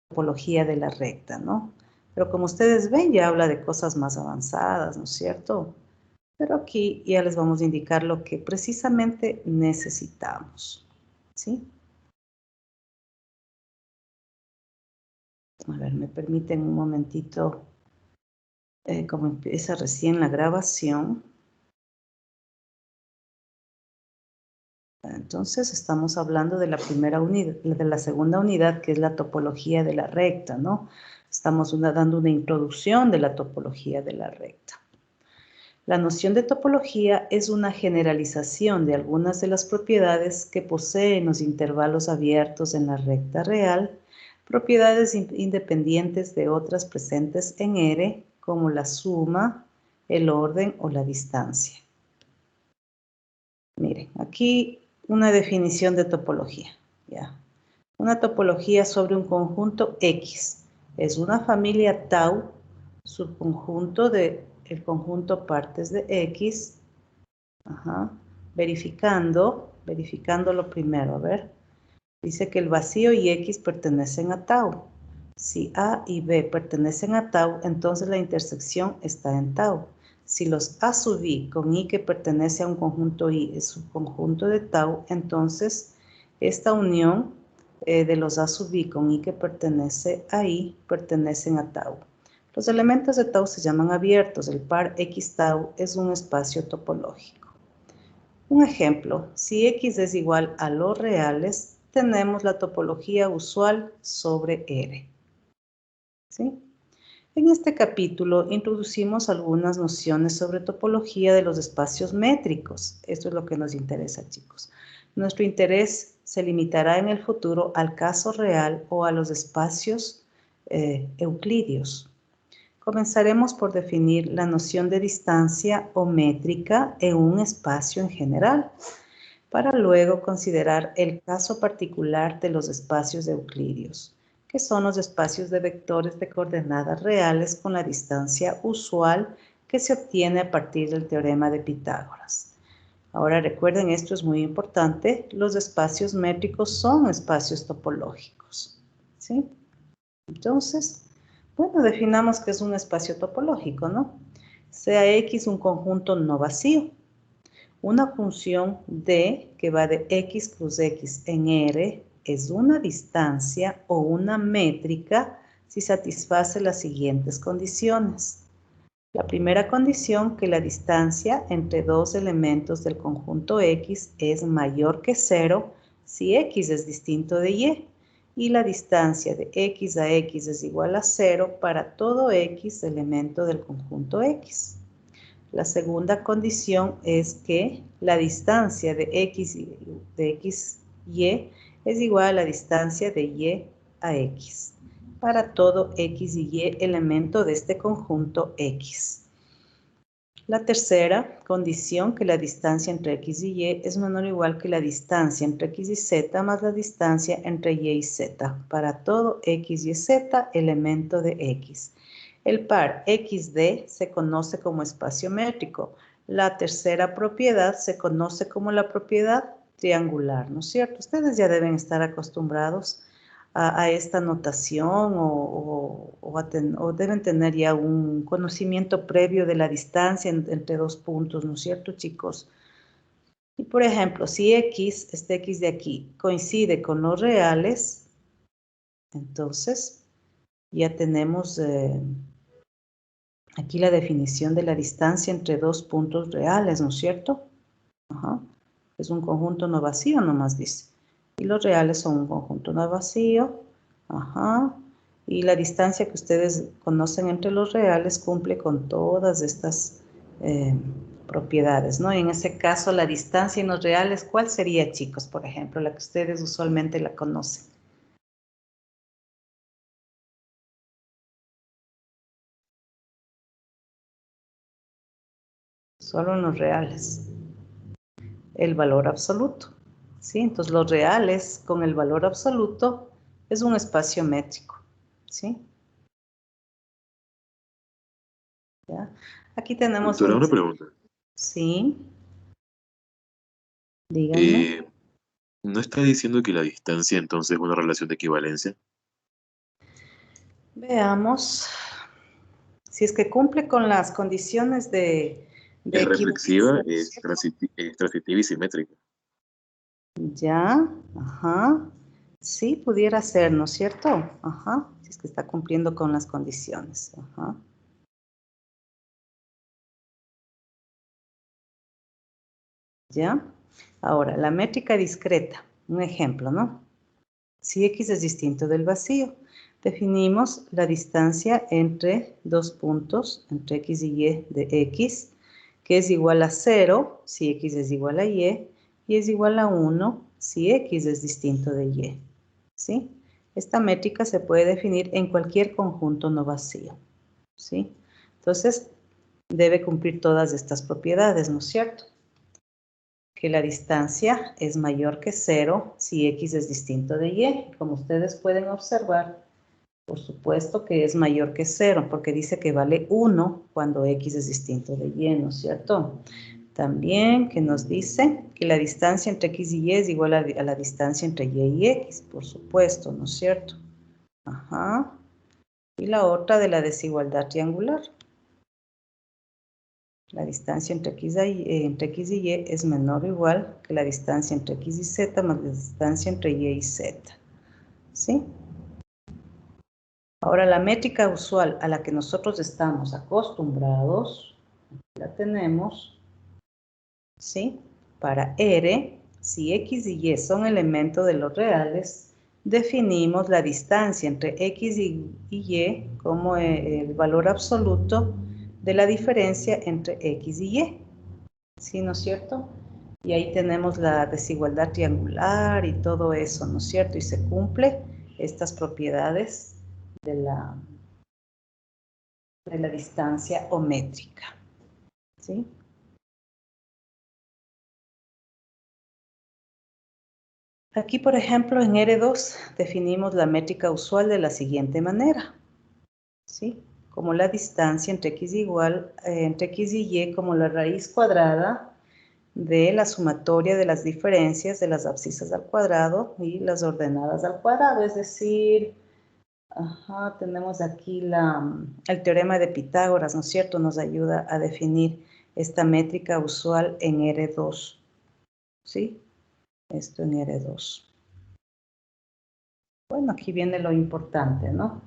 topología de la recta, ¿no? Pero como ustedes ven, ya habla de cosas más avanzadas, ¿no es cierto? Pero aquí ya les vamos a indicar lo que precisamente necesitamos, ¿sí? A ver, me permiten un momentito, como empieza recién la grabación. Entonces estamos hablando de la primera unidad, de la segunda unidad, que es la topología de la recta, ¿no? Estamos dando una introducción de la topología de la recta. La noción de topología es una generalización de algunas de las propiedades que poseen los intervalos abiertos en la recta real, propiedades independientes de otras presentes en R, como la suma, el orden o la distancia. Miren, aquí una definición de topología. ¿Ya? Una topología sobre un conjunto X es una familia tau, subconjunto del conjunto partes de X. Verificando lo primero, a ver. Dice que el vacío y X pertenecen a tau. Si A y B pertenecen a tau, entonces la intersección está en tau. Si los A sub I con I que pertenece a un conjunto I es subconjunto de tau, entonces esta unión de los A sub I con I que pertenece a I pertenecen a tau. Los elementos de tau se llaman abiertos. El par X tau es un espacio topológico. Un ejemplo, si X es igual a los reales, tenemos la topología usual sobre R. ¿Sí? En este capítulo introducimos algunas nociones sobre topología de los espacios métricos. Esto es lo que nos interesa, chicos. Nuestro interés se limitará en el futuro al caso real o a los espacios euclidios. Comenzaremos por definir la noción de distancia o métrica en un espacio en general, para luego considerar el caso particular de los espacios euclidios, que son los espacios de vectores de coordenadas reales con la distancia usual que se obtiene a partir del teorema de Pitágoras. Ahora recuerden, esto es muy importante, los espacios métricos son espacios topológicos, ¿sí? Entonces, bueno, definamos que es un espacio topológico, ¿no? Sea X un conjunto no vacío. Una función D que va de X plus X en R es una distancia o una métrica si satisface las siguientes condiciones. La primera condición, que la distancia entre dos elementos del conjunto X es mayor que 0 si X es distinto de Y, y la distancia de X a X es igual a 0 para todo X elemento del conjunto X. La segunda condición es que la distancia de X y es igual a la distancia de Y a X para todo X y Y elemento de este conjunto X. La tercera condición, que la distancia entre X y Y es menor o igual que la distancia entre X y Z más la distancia entre Y y Z para todo X y Z elemento de X. El par XD se conoce como espacio métrico. La tercera propiedad se conoce como la propiedad triangular, ¿no es cierto? Ustedes ya deben estar acostumbrados a esta notación o deben tener ya un conocimiento previo de la distancia entre dos puntos, ¿no es cierto, chicos? Y por ejemplo, si X, este X de aquí, coincide con los reales, entonces ya tenemos aquí la definición de la distancia entre dos puntos reales, ¿no es cierto? Ajá. Es un conjunto no vacío, nomás dice. Y los reales son un conjunto no vacío. Ajá. Y la distancia que ustedes conocen entre los reales cumple con todas estas propiedades, ¿no? Y en ese caso, la distancia en los reales, ¿cuál sería, chicos? Por ejemplo, la que ustedes usualmente la conocen. Solo en los reales. El valor absoluto. ¿Sí? Entonces, los reales con el valor absoluto es un espacio métrico. ¿Sí? ¿Ya? Aquí tenemos Doctora, una pregunta. Sí. Díganme. ¿No está diciendo que la distancia entonces es una relación de equivalencia? Veamos si es que cumple con las condiciones de Es reflexiva, equivocación, es transitiva y simétrica. Ya, ajá. Sí, pudiera ser, ¿no es cierto? Ajá, si es que está cumpliendo con las condiciones. Ajá. ¿Ya? Ahora, la métrica discreta, un ejemplo, ¿no? Si X es distinto del vacío, definimos la distancia entre dos puntos, entre X y Y de X, que es igual a 0 si X es igual a Y, y es igual a 1 si X es distinto de Y. ¿Sí? Esta métrica se puede definir en cualquier conjunto no vacío. ¿Sí? Entonces, debe cumplir todas estas propiedades, ¿no es cierto? Que la distancia es mayor que 0 si X es distinto de Y. Como ustedes pueden observar, por supuesto que es mayor que 0, porque dice que vale 1 cuando X es distinto de Y, ¿no es cierto? También que nos dice que la distancia entre X y Y es igual a la distancia entre Y y X, por supuesto, ¿no es cierto? Ajá. Y la otra de la desigualdad triangular. La distancia entre X y Y es menor o igual que la distancia entre X y Z más la distancia entre Y y Z. ¿Sí? Ahora, la métrica usual a la que nosotros estamos acostumbrados, la tenemos, ¿sí? Para R, si X y Y son elementos de los reales, definimos la distancia entre X y Y como el valor absoluto de la diferencia entre X y Y. ¿Sí, no es cierto? Y ahí tenemos la desigualdad triangular y todo eso, ¿no es cierto? Y se cumple estas propiedades de la distancia o métrica. ¿Sí? Aquí, por ejemplo, en R2 definimos la métrica usual de la siguiente manera. ¿Sí? Como la distancia entre X y Y como la raíz cuadrada de la sumatoria de las diferencias de las abscisas al cuadrado y las ordenadas al cuadrado, es decir, tenemos aquí el teorema de Pitágoras, ¿no es cierto? Nos ayuda a definir esta métrica usual en R2, ¿sí? Esto en R2. Bueno, aquí viene lo importante, ¿no?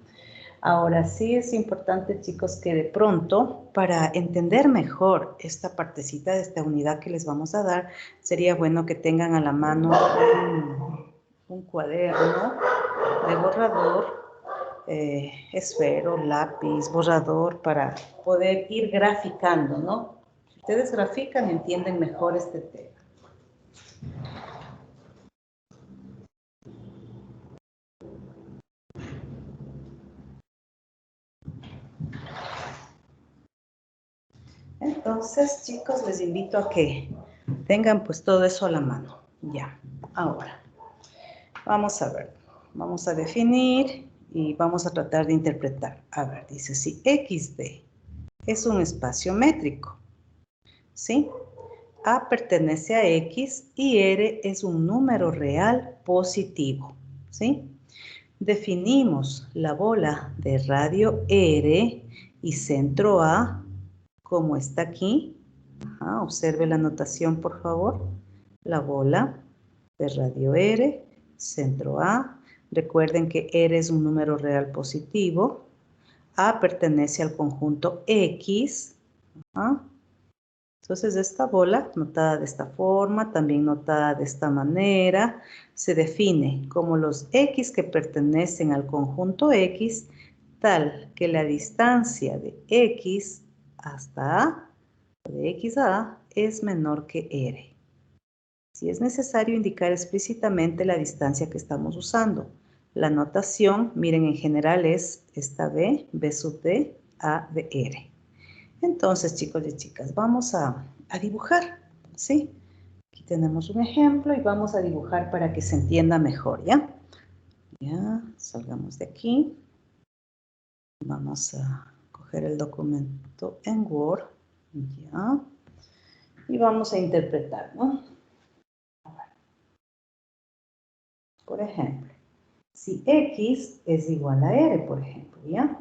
Ahora sí es importante, chicos, que de pronto, para entender mejor esta partecita de esta unidad que les vamos a dar, sería bueno que tengan a la mano un cuaderno de borrador, esfero, lápiz, borrador, para poder ir graficando, ¿no? Si ustedes grafican, entienden mejor este tema. Entonces, chicos, les invito a que tengan pues todo eso a la mano. Ya, ahora, vamos a ver, vamos a definir y vamos a tratar de interpretar. A ver, dice, si XD es un espacio métrico, ¿sí? A pertenece a X y R es un número real positivo, ¿sí? Definimos la bola de radio R y centro A como está aquí. Observe la notación, por favor. La bola de radio R, centro A. Recuerden que R es un número real positivo. A pertenece al conjunto X. Entonces, esta bola, notada de esta forma, también notada de esta manera, se define como los X que pertenecen al conjunto X, tal que la distancia de X hasta A, de X a A, es menor que R. Si es necesario indicar explícitamente la distancia que estamos usando. La notación, miren, en general es esta B, B sub D, A de R. Entonces, chicos y chicas, vamos a dibujar, ¿sí? Aquí tenemos un ejemplo y vamos a dibujar para que se entienda mejor, ¿ya? Ya, salgamos de aquí. Vamos a coger el documento en Word, ¿ya? Y vamos a interpretar, ¿no? A ver. Por ejemplo, si X es igual a R, por ejemplo, ¿ya?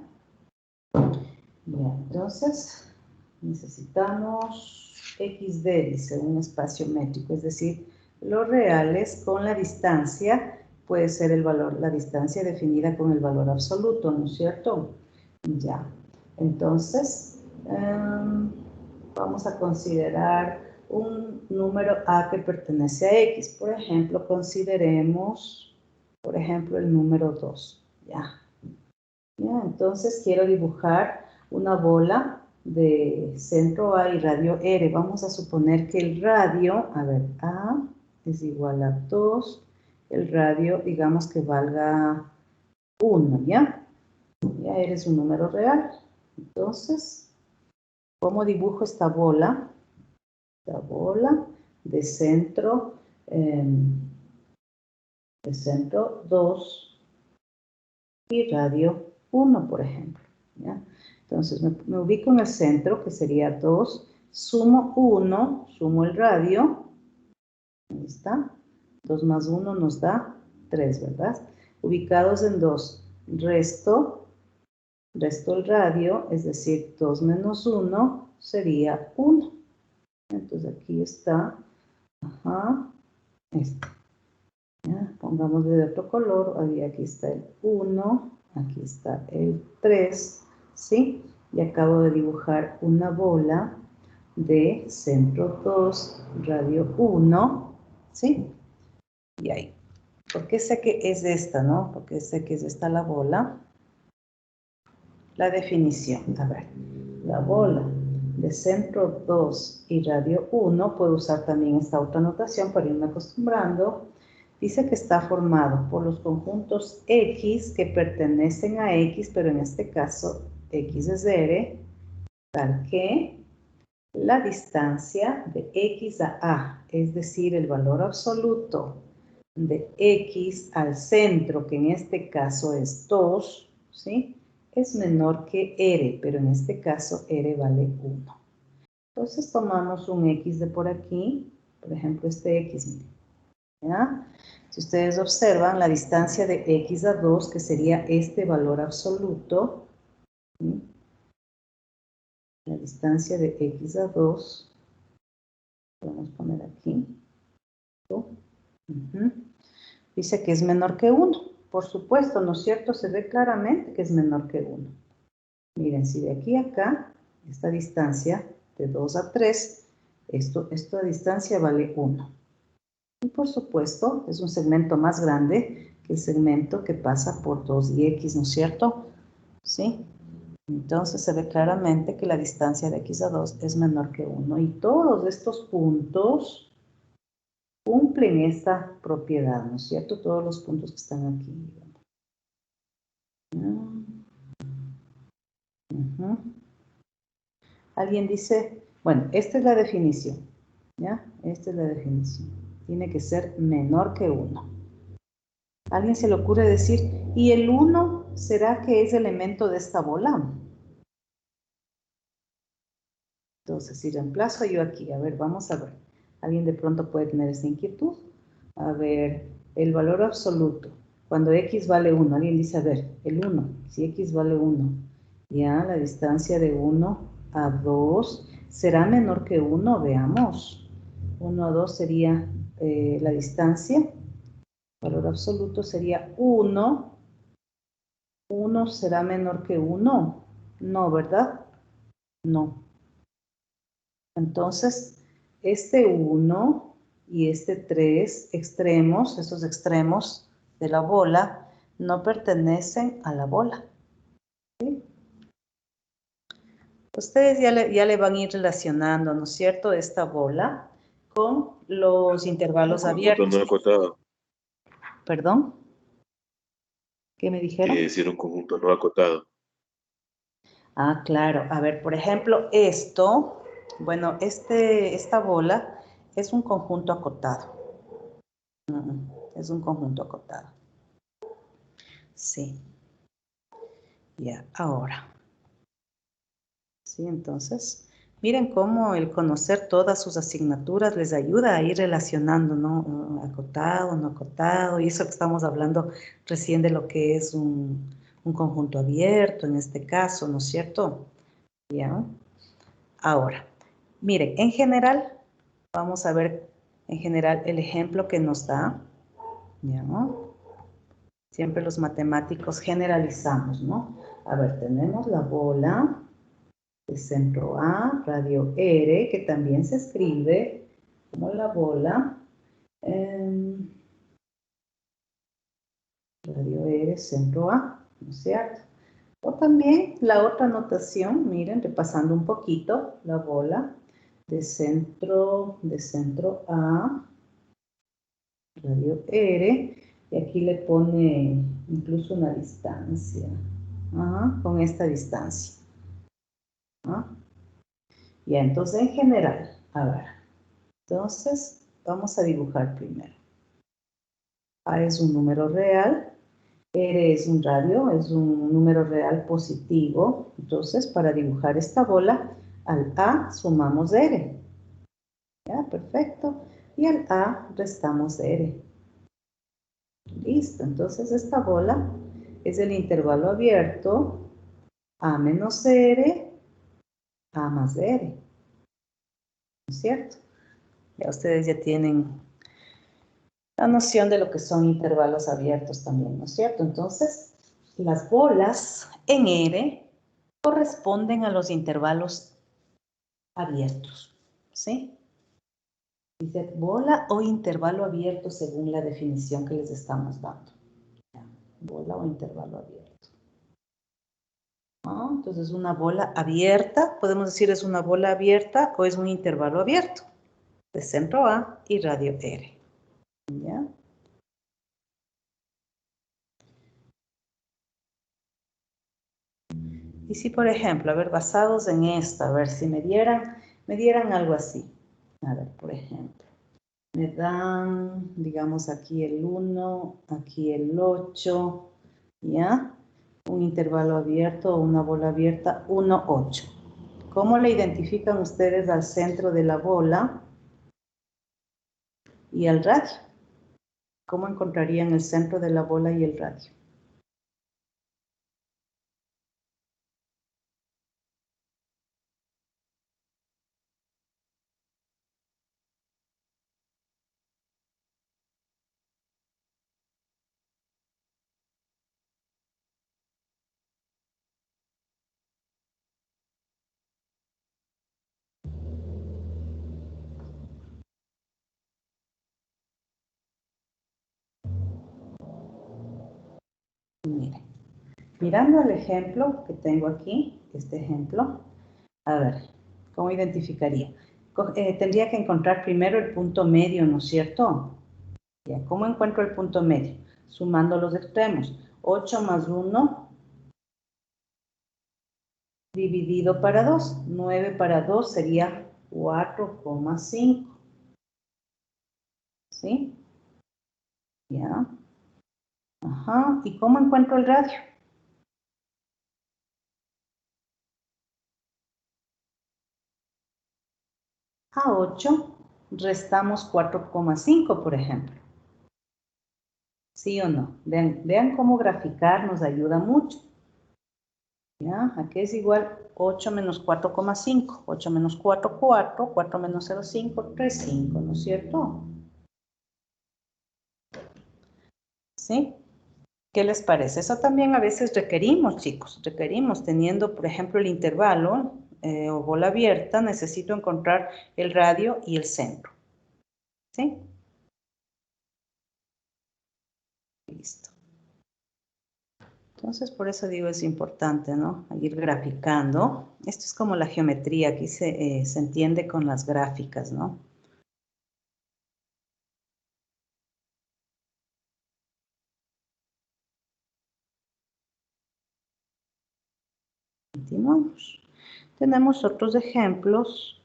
Ya, entonces necesitamos XD, dice un espacio métrico, es decir, los reales con la distancia puede ser el valor, la distancia definida con el valor absoluto, ¿no es cierto? Ya, entonces vamos a considerar un número A que pertenece a X. Por ejemplo, consideremos, por ejemplo, el número 2, ¿ya? ¿Ya? Entonces quiero dibujar una bola de centro A y radio R. Vamos a suponer que el radio, a ver, A es igual a 2, el radio digamos que valga 1, ¿ya? Ya eres un número real. Entonces, ¿cómo dibujo esta bola? Esta bola de centro 2 y radio 1, por ejemplo, ¿ya? Entonces me ubico en el centro, que sería 2, sumo 1, sumo el radio, ahí está, 2 más 1 nos da 3, ¿verdad? Ubicados en 2, resto el radio, es decir, 2 menos 1 sería 1. Entonces aquí está, este. ¿Ya? Pongámosle de otro color, aquí está el 1, aquí está el 3, ¿sí? Y acabo de dibujar una bola de centro 2, radio 1, ¿sí? Y ahí. ¿Por qué sé que es esta, no? Porque sé que es esta la bola. La definición, a ver, la bola de centro 2 y radio 1, puedo usar también esta otra notación para irme acostumbrando. Dice que está formado por los conjuntos X que pertenecen a X, pero en este caso X es de R, tal que la distancia de X a, es decir, el valor absoluto de X al centro, que en este caso es 2, ¿sí? Es menor que R, pero en este caso R vale 1. Entonces tomamos un X de por aquí, por ejemplo este X, miren, ¿ya? Si ustedes observan la distancia de X a 2, que sería este valor absoluto, ¿sí? La distancia de X a 2, podemos poner aquí, dice que es menor que 1. Por supuesto, ¿no es cierto? Se ve claramente que es menor que 1. Miren, si de aquí a acá, esta distancia de 2 a 3, esta distancia vale 1. Y por supuesto, es un segmento más grande que el segmento que pasa por 2 y X, ¿no es cierto? ¿Sí? Entonces se ve claramente que la distancia de X a 2 es menor que 1. Y todos estos puntos cumplen esta propiedad, ¿no es cierto? Todos los puntos que están aquí. Alguien dice, bueno, esta es la definición, ¿ya? Esta es la definición. Tiene que ser menor que 1. ¿Alguien se le ocurre decir, ¿y el 1 será que es elemento de esta bola? Entonces, si reemplazo yo aquí, a ver, vamos a ver. ¿Alguien de pronto puede tener esa inquietud? A ver, el valor absoluto. Cuando X vale 1, alguien dice, a ver, el 1, si X vale 1, ya la distancia de 1 a 2 será menor que 1, veamos. 1 a 2 sería la distancia. El valor absoluto sería 1. 1 será menor que 1. No, ¿verdad? No. Entonces, este 1 y este 3 extremos, esos extremos de la bola, no pertenecen a la bola. ¿Sí? Ustedes ya le van a ir relacionando, ¿no es cierto?, esta bola con los intervalos abiertos. No acotado. ¿Perdón? ¿Qué me dijeron? Quiere decir un conjunto no acotado. Ah, claro. A ver, por ejemplo, esto, bueno, esta bola es un conjunto acotado. Es un conjunto acotado. Sí. Ya, ahora. Sí, entonces, Miren cómo el conocer todas sus asignaturas les ayuda a ir relacionando, ¿no? Acotado, no acotado, y eso que estamos hablando recién de lo que es un conjunto abierto, en este caso, ¿no es cierto? ¿Ya? Ahora, miren, en general, vamos a ver en general el ejemplo que nos da, ¿ya? Siempre los matemáticos generalizamos, ¿no? A ver, tenemos la bola de centro A, radio R, que también se escribe como la bola, radio R, centro A, ¿no es cierto? O también la otra notación, miren, repasando un poquito, la bola de centro A, radio R, y aquí le pone incluso una distancia, con esta distancia. Ya, entonces en general, a ver, entonces vamos a dibujar primero. A es un número real, R es un radio, es un número real positivo. Entonces, para dibujar esta bola, al A sumamos R. Ya, perfecto. Y al A restamos R. Listo, entonces esta bola es el intervalo abierto A menos R, A más R. ¿No es cierto? Ya ustedes ya tienen la noción de lo que son intervalos abiertos también, ¿no es cierto? Entonces, las bolas en R corresponden a los intervalos abiertos, ¿sí? Dice bola o intervalo abierto según la definición que les estamos dando. Bola o intervalo abierto. Entonces, una bola abierta, podemos decir es una bola abierta o es un intervalo abierto de centro A y radio R. ¿Ya? Y si, por ejemplo, a ver, basados en esta, a ver, si me dieran algo así. A ver, por ejemplo, me dan, digamos, aquí el 1, aquí el 8, ¿ya? Un intervalo abierto o una bola abierta, 1, 8. ¿Cómo le identifican ustedes al centro de la bola y al radio? ¿Cómo encontrarían el centro de la bola y el radio? Miren, mirando el ejemplo que tengo aquí, este ejemplo, a ver, ¿cómo identificaría? Tendría que encontrar primero el punto medio, ¿no es cierto? Ya, ¿cómo encuentro el punto medio? Sumando los extremos. 8 más 1 dividido para 2. 9 para 2 sería 4,5. ¿Sí? Ya. Ajá. ¿Y cómo encuentro el radio? A 8 restamos 4,5, por ejemplo. ¿Sí o no? Vean cómo graficar nos ayuda mucho. ¿Ya? Aquí es igual 8 menos 4,5. 8 menos 4, 4. 4 menos 0,5, 3,5, ¿no es cierto? ¿Sí? ¿Qué les parece? Eso también a veces requerimos, chicos. Requerimos, teniendo, por ejemplo, el intervalo o bola abierta, necesito encontrar el radio y el centro. ¿Sí? Listo. Entonces, por eso digo, es importante, ¿no? Ir graficando. Esto es como la geometría, aquí se entiende con las gráficas, ¿no? Continuamos. Tenemos otros ejemplos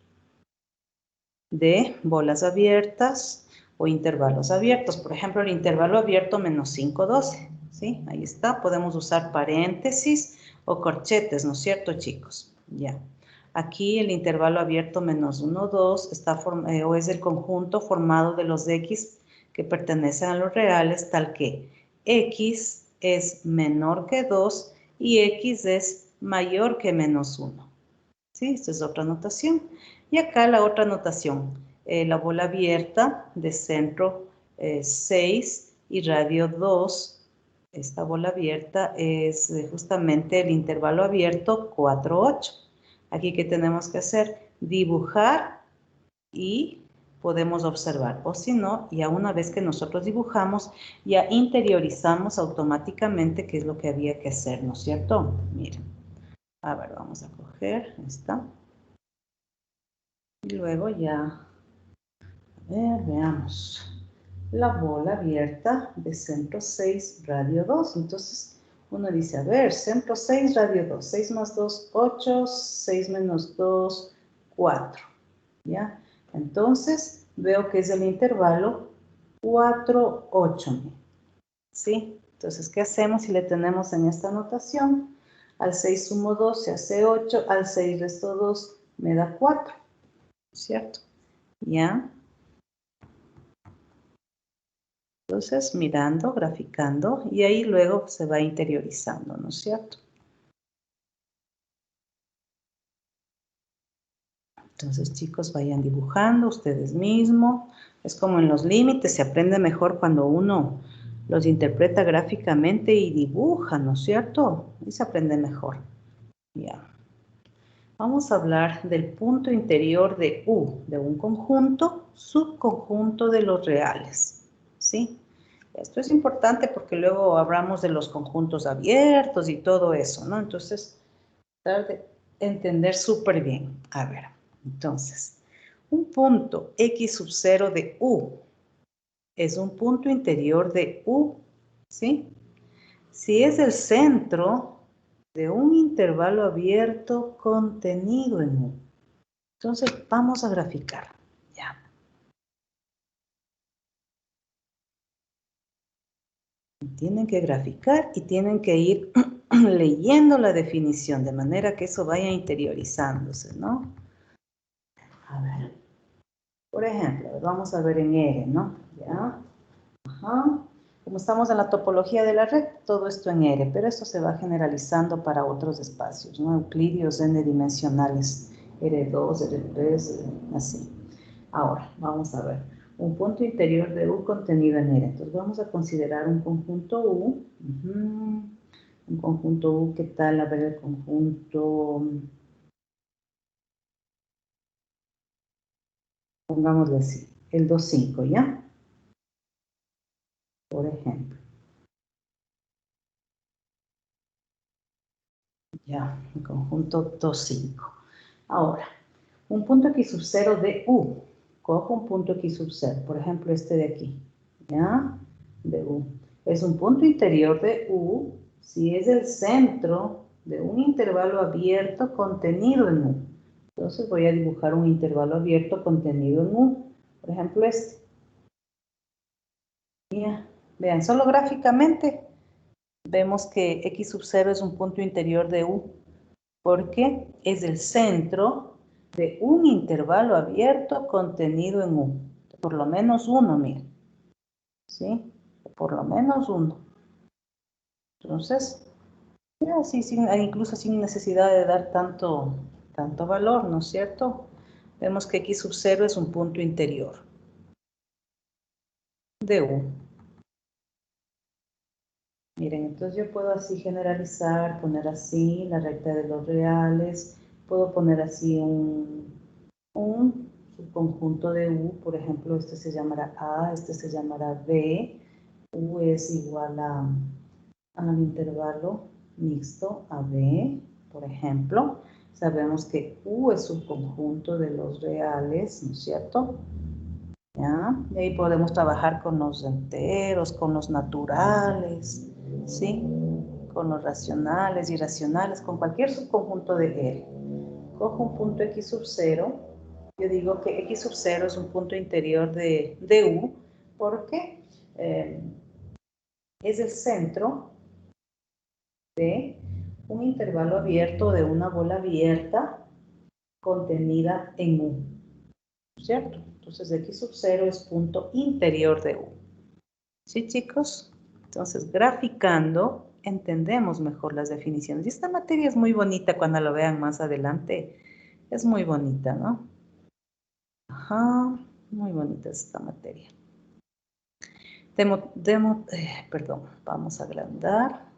de bolas abiertas o intervalos abiertos. Por ejemplo, el intervalo abierto menos 5, 12. ¿Sí? Ahí está. Podemos usar paréntesis o corchetes, ¿no es cierto, chicos? Ya. Aquí el intervalo abierto menos 1, 2 o es el conjunto formado de los x que pertenecen a los reales, tal que x es menor que 2 y x es mayor que menos 1. ¿Sí? Esta es otra notación. Y acá la otra notación, la bola abierta de centro 6 y radio 2. Esta bola abierta es justamente el intervalo abierto 4, 8. Aquí, ¿qué tenemos que hacer? Dibujar y podemos observar. O si no, ya una vez que nosotros dibujamos, ya interiorizamos automáticamente qué es lo que había que hacer, ¿no es cierto? Miren. A ver, vamos a coger esta. Y luego ya, a ver, veamos. La bola abierta de centro 6, radio 2. Entonces, uno dice, a ver, centro 6, radio 2. 6 más 2, 8. 6 menos 2, 4. ¿Ya? Entonces, veo que es el intervalo 4, 8. ¿Sí? Entonces, ¿qué hacemos si le tenemos en esta notación? Al 6 sumo 2, se hace 8. Al 6 resto 2, me da 4. ¿Cierto? ¿Ya? Entonces, mirando, graficando, y ahí luego se va interiorizando, ¿no es cierto? Entonces, chicos, vayan dibujando ustedes mismos. Es como en los límites, se aprende mejor cuando uno los interpreta gráficamente y dibuja, ¿no es cierto? Y se aprende mejor. Ya. Vamos a hablar del punto interior de U, de un conjunto, subconjunto de los reales, ¿sí? Esto es importante porque luego hablamos de los conjuntos abiertos y todo eso, ¿no? Entonces, tratar de entender súper bien. A ver, entonces, un punto X sub 0 de U es un punto interior de U, ¿sí? Si es el centro de un intervalo abierto contenido en U. Entonces, vamos a graficar. Ya. Tienen que graficar y tienen que ir leyendo la definición, de manera que eso vaya interiorizándose, ¿no? A ver. Por ejemplo, vamos a ver en R, ¿no? ¿Ya? Ajá. Como estamos en la topología de la red, todo esto en R, pero esto se va generalizando para otros espacios, ¿no? Euclidios n-dimensionales, R2, R3, así. Ahora, vamos a ver. Un punto interior de U contenido en R. Entonces, vamos a considerar un conjunto U. Un conjunto U, ¿qué tal? A ver, el conjunto... Pongámosle así, el 2, 5, ¿ya? Por ejemplo. Ya, el conjunto 2, 5. Ahora, un punto X sub 0 de U. Cojo un punto X sub 0, por ejemplo este de aquí, ¿ya? De U. Es un punto interior de U si es el centro de un intervalo abierto contenido en U. Entonces voy a dibujar un intervalo abierto contenido en U. Por ejemplo este. Ya. Vean, solo gráficamente vemos que X sub 0 es un punto interior de U porque es el centro de un intervalo abierto contenido en U. Por lo menos uno, miren. ¿Sí? Por lo menos uno. Entonces, ya, sí, incluso sin necesidad de dar tanto valor, ¿no es cierto? Vemos que X sub 0 es un punto interior de U. Miren, entonces yo puedo así generalizar, poner así la recta de los reales, puedo poner así un subconjunto de U, por ejemplo, este se llamará A, este se llamará B, U es igual al intervalo mixto AB, por ejemplo. Sabemos que U es subconjunto de los reales, ¿no es cierto? ¿Ya? Y ahí podemos trabajar con los enteros, con los naturales, ¿sí? Con los racionales, irracionales, con cualquier subconjunto de R. Cojo un punto X sub 0. Yo digo que X sub 0 es un punto interior de U porque es el centro de un intervalo abierto, de una bola abierta, contenida en U, ¿cierto? Entonces X sub 0 es punto interior de U. ¿Sí, chicos? Entonces, graficando, entendemos mejor las definiciones. Y esta materia es muy bonita cuando lo vean más adelante. Es muy bonita, ¿no? Ajá, muy bonita esta materia. Perdón, vamos a agrandar.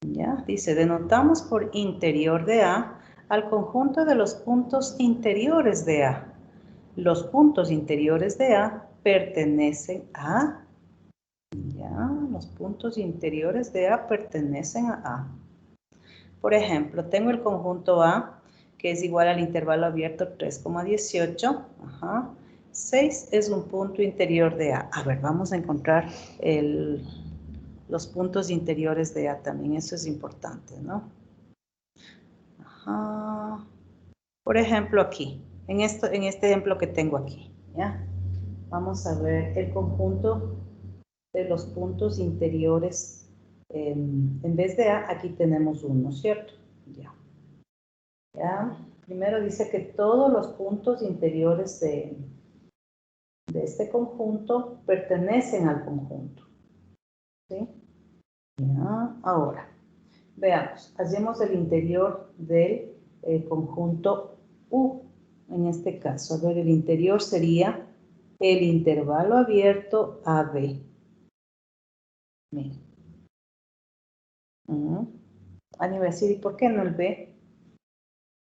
Ya, dice, denotamos por interior de A al conjunto de los puntos interiores de A. Los puntos interiores de A pertenecen a... Ya, los puntos interiores de A pertenecen a A. Por ejemplo, tengo el conjunto A, que es igual al intervalo abierto 3,18. Ajá. 6 es un punto interior de A. A ver, vamos a encontrar los puntos interiores de A también. Eso es importante, ¿no? Ajá. Por ejemplo, aquí, en este ejemplo que tengo aquí, ¿ya? Vamos a ver el conjunto de los puntos interiores. En vez de A, aquí tenemos 1, ¿cierto? Ya. ¿Ya? Primero dice que todos los puntos interiores de este conjunto pertenecen al conjunto. ¿Sí? Ya. Ahora, veamos, hacemos el interior del conjunto U, en este caso. A ver, el interior sería el intervalo abierto AB. Miren. Alguien va a decir, ¿y por qué no el B?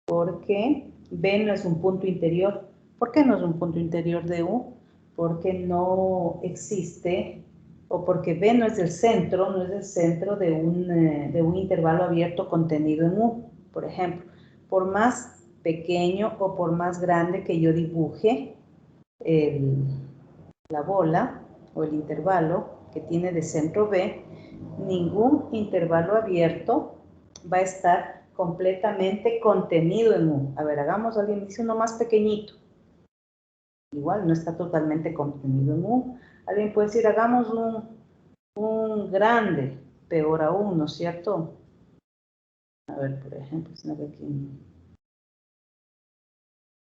Porque B no es un punto interior. ¿Por qué no es un punto interior de U? Porque no existe, o porque B no es el centro, no es el centro de un intervalo abierto contenido en U. Por ejemplo, por más pequeño o por más grande que yo dibuje la bola o el intervalo que tiene de centro B, ningún intervalo abierto va a estar completamente contenido en U. A ver, hagamos, alguien dice uno más pequeñito. Igual no está totalmente contenido en U. Alguien puede decir, hagamos un grande, peor aún, ¿no es cierto? A ver, por ejemplo, si no ve aquí.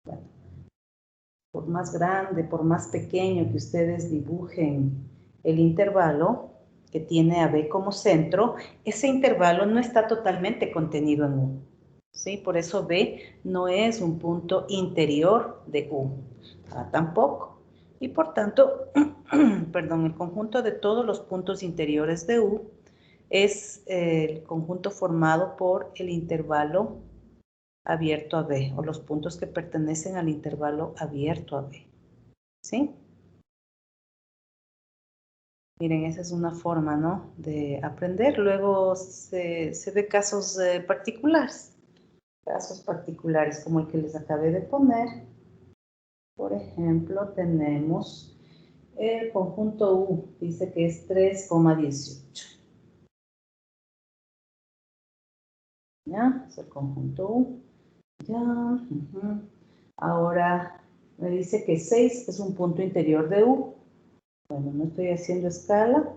Bueno, por más grande, por más pequeño que ustedes dibujen el intervalo que tiene a B como centro, ese intervalo no está totalmente contenido en U. ¿Sí? Por eso B no es un punto interior de U. A tampoco. Y por tanto, perdón, el conjunto de todos los puntos interiores de U es el conjunto formado por el intervalo abierto a B, o los puntos que pertenecen al intervalo abierto a B. ¿Sí? Miren, esa es una forma, ¿no?, de aprender. Luego se ve casos particulares como el que les acabé de poner. Por ejemplo, tenemos el conjunto U, dice que es 3,18. ¿Ya? Es el conjunto U. Ya. Ahora me dice que 6 es un punto interior de U. Bueno, no estoy haciendo escala.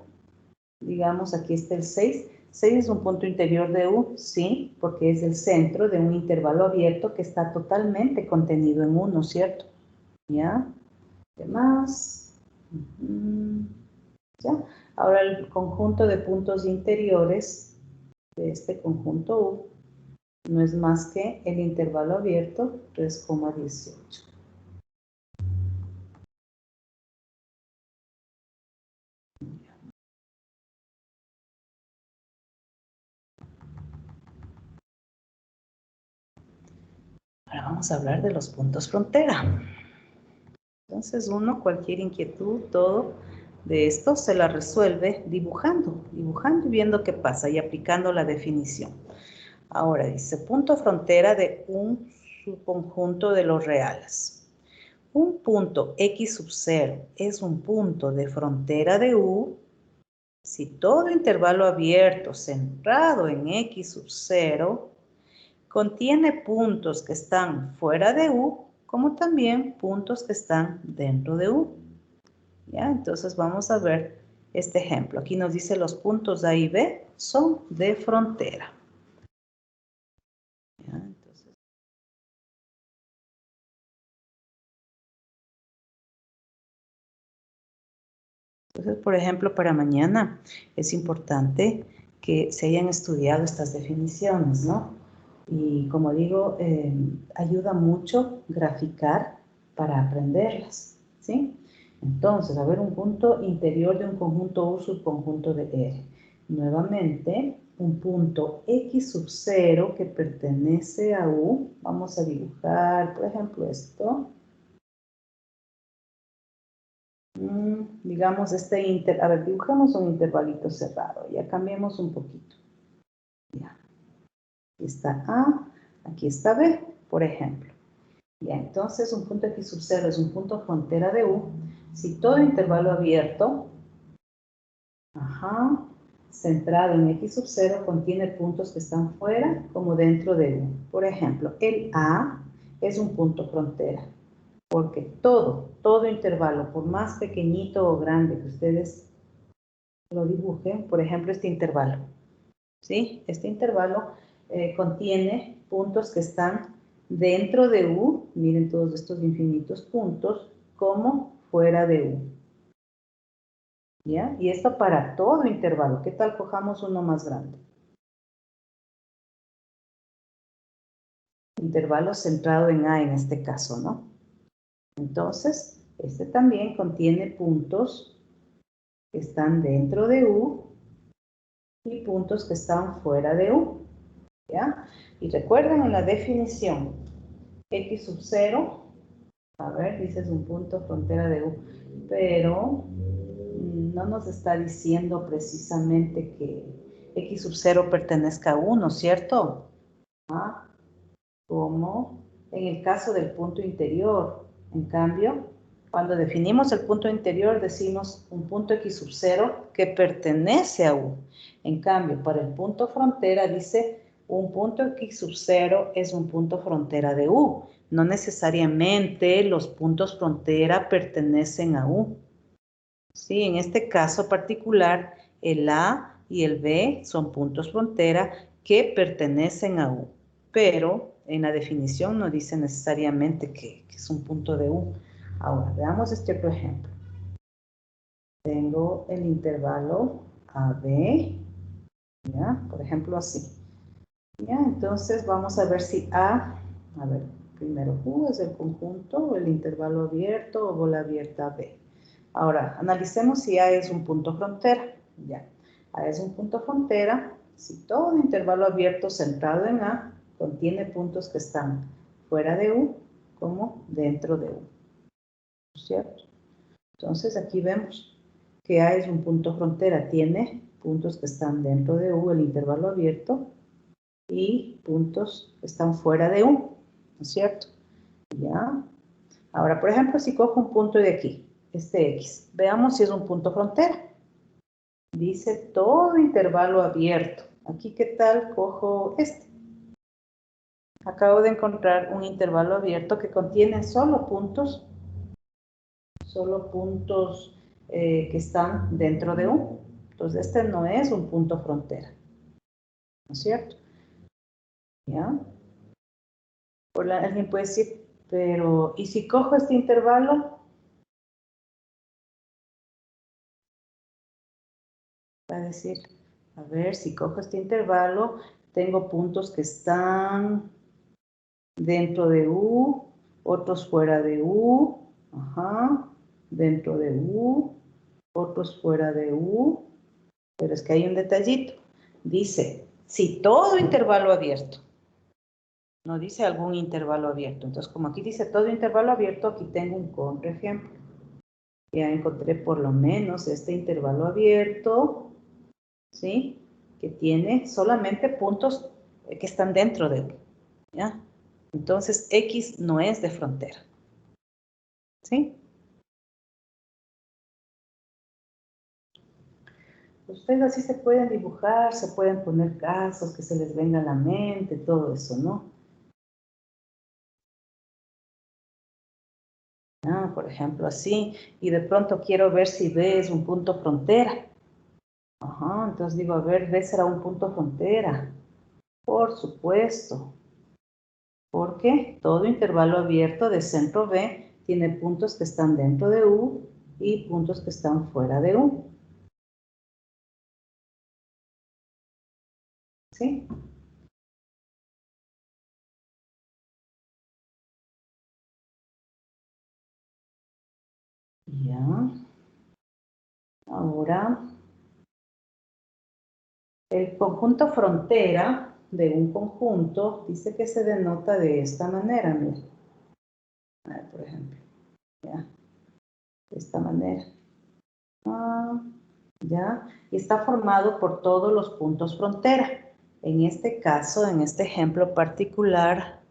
Digamos, aquí está el 6. 6 es un punto interior de U, sí, porque es el centro de un intervalo abierto que está totalmente contenido en U, ¿no es cierto? ¿Ya? ¿Qué más? ¿Ya? Ahora el conjunto de puntos interiores de este conjunto U no es más que el intervalo abierto 3,18. Ahora vamos a hablar de los puntos frontera. Entonces uno, cualquier inquietud, todo de esto se la resuelve dibujando y viendo qué pasa y aplicando la definición. Ahora dice, punto frontera de un subconjunto de los reales. Un punto X sub 0 es un punto de frontera de U si todo intervalo abierto centrado en X sub 0 contiene puntos que están fuera de U, como también puntos que están dentro de U. ¿Ya? Entonces vamos a ver este ejemplo. Aquí nos dice los puntos A y B son de frontera. ¿Ya? Entonces, por ejemplo, para mañana es importante que se hayan estudiado estas definiciones, ¿no? Y como digo, ayuda mucho graficar para aprenderlas, ¿sí? Entonces, a ver, un punto interior de un conjunto U subconjunto de R. Nuevamente, un punto X sub 0 que pertenece a U. Vamos a dibujar, por ejemplo, esto. Digamos, a ver, dibujemos un intervalito cerrado. Ya cambiemos un poquito. Ya. Aquí está A, aquí está B, por ejemplo. Ya, entonces un punto X sub 0 es un punto frontera de U. Si todo intervalo abierto, centrado en X sub 0, contiene puntos que están fuera como dentro de U. Por ejemplo, el A es un punto frontera, porque todo intervalo, por más pequeñito o grande que ustedes lo dibujen, por ejemplo, este intervalo, ¿sí? Este intervalo contiene puntos que están dentro de U, miren todos estos infinitos puntos, como fuera de U. ¿Ya? Y esto para todo intervalo. ¿Qué tal cojamos uno más grande? Intervalo centrado en A en este caso, ¿no? Entonces, este también contiene puntos que están dentro de U y puntos que están fuera de U. ¿Ya? Y recuerden en la definición, X sub 0, a ver, dice es un punto frontera de U, pero no nos está diciendo precisamente que X sub 0 pertenezca a 1, ¿cierto? Como en el caso del punto interior. En cambio, cuando definimos el punto interior, decimos un punto X sub 0 que pertenece a U. En cambio, para el punto frontera dice un punto X sub 0 es un punto frontera de U. No necesariamente los puntos frontera pertenecen a U. Sí, en este caso particular, el A y el B son puntos frontera que pertenecen a U, pero en la definición no dice necesariamente que es un punto de U. Ahora, veamos este otro ejemplo. Tengo el intervalo AB, ¿ya? Por ejemplo, así. ¿Ya? Entonces, vamos a ver si a ver, primero U es el conjunto, el intervalo abierto o bola abierta B. Ahora, analicemos si A es un punto frontera. Ya, A es un punto frontera si todo intervalo abierto centrado en A contiene puntos que están fuera de U como dentro de U. ¿Cierto? Entonces, aquí vemos que A es un punto frontera. Tiene puntos que están dentro de U, el intervalo abierto, y puntos que están fuera de U. ¿No es cierto? Ya. Ahora, por ejemplo, si cojo un punto de aquí, este X, veamos si es un punto frontera. Dice todo intervalo abierto. Aquí, ¿qué tal cojo este? Acabo de encontrar un intervalo abierto que contiene solo puntos que están dentro de U. Entonces, este no es un punto frontera. ¿No es cierto? ¿Ya? Alguien puede decir, pero, ¿y si cojo este intervalo? Va a decir, a ver, si cojo este intervalo, tengo puntos que están dentro de U, otros fuera de U, dentro de U, otros fuera de U, pero es que hay un detallito. Dice, si todo intervalo abierto, no dice algún intervalo abierto. Entonces, como aquí dice todo intervalo abierto, aquí tengo un contraejemplo. Ya encontré por lo menos este intervalo abierto, ¿sí? Que tiene solamente puntos que están dentro de U, ¿ya? Entonces, X no es de frontera, ¿sí? Ustedes así se pueden dibujar, se pueden poner casos que se les venga a la mente, todo eso, ¿no? Por ejemplo, así. Y de pronto quiero ver si B es un punto frontera. Entonces digo, a ver, B será un punto frontera. Por supuesto. Porque todo intervalo abierto de centro B tiene puntos que están dentro de U y puntos que están fuera de U. ¿Sí? Ya. Ahora, el conjunto frontera de un conjunto dice que se denota de esta manera, mira. A ver, por ejemplo, ya, de esta manera. Ya, y está formado por todos los puntos frontera. En este caso, en este ejemplo particular,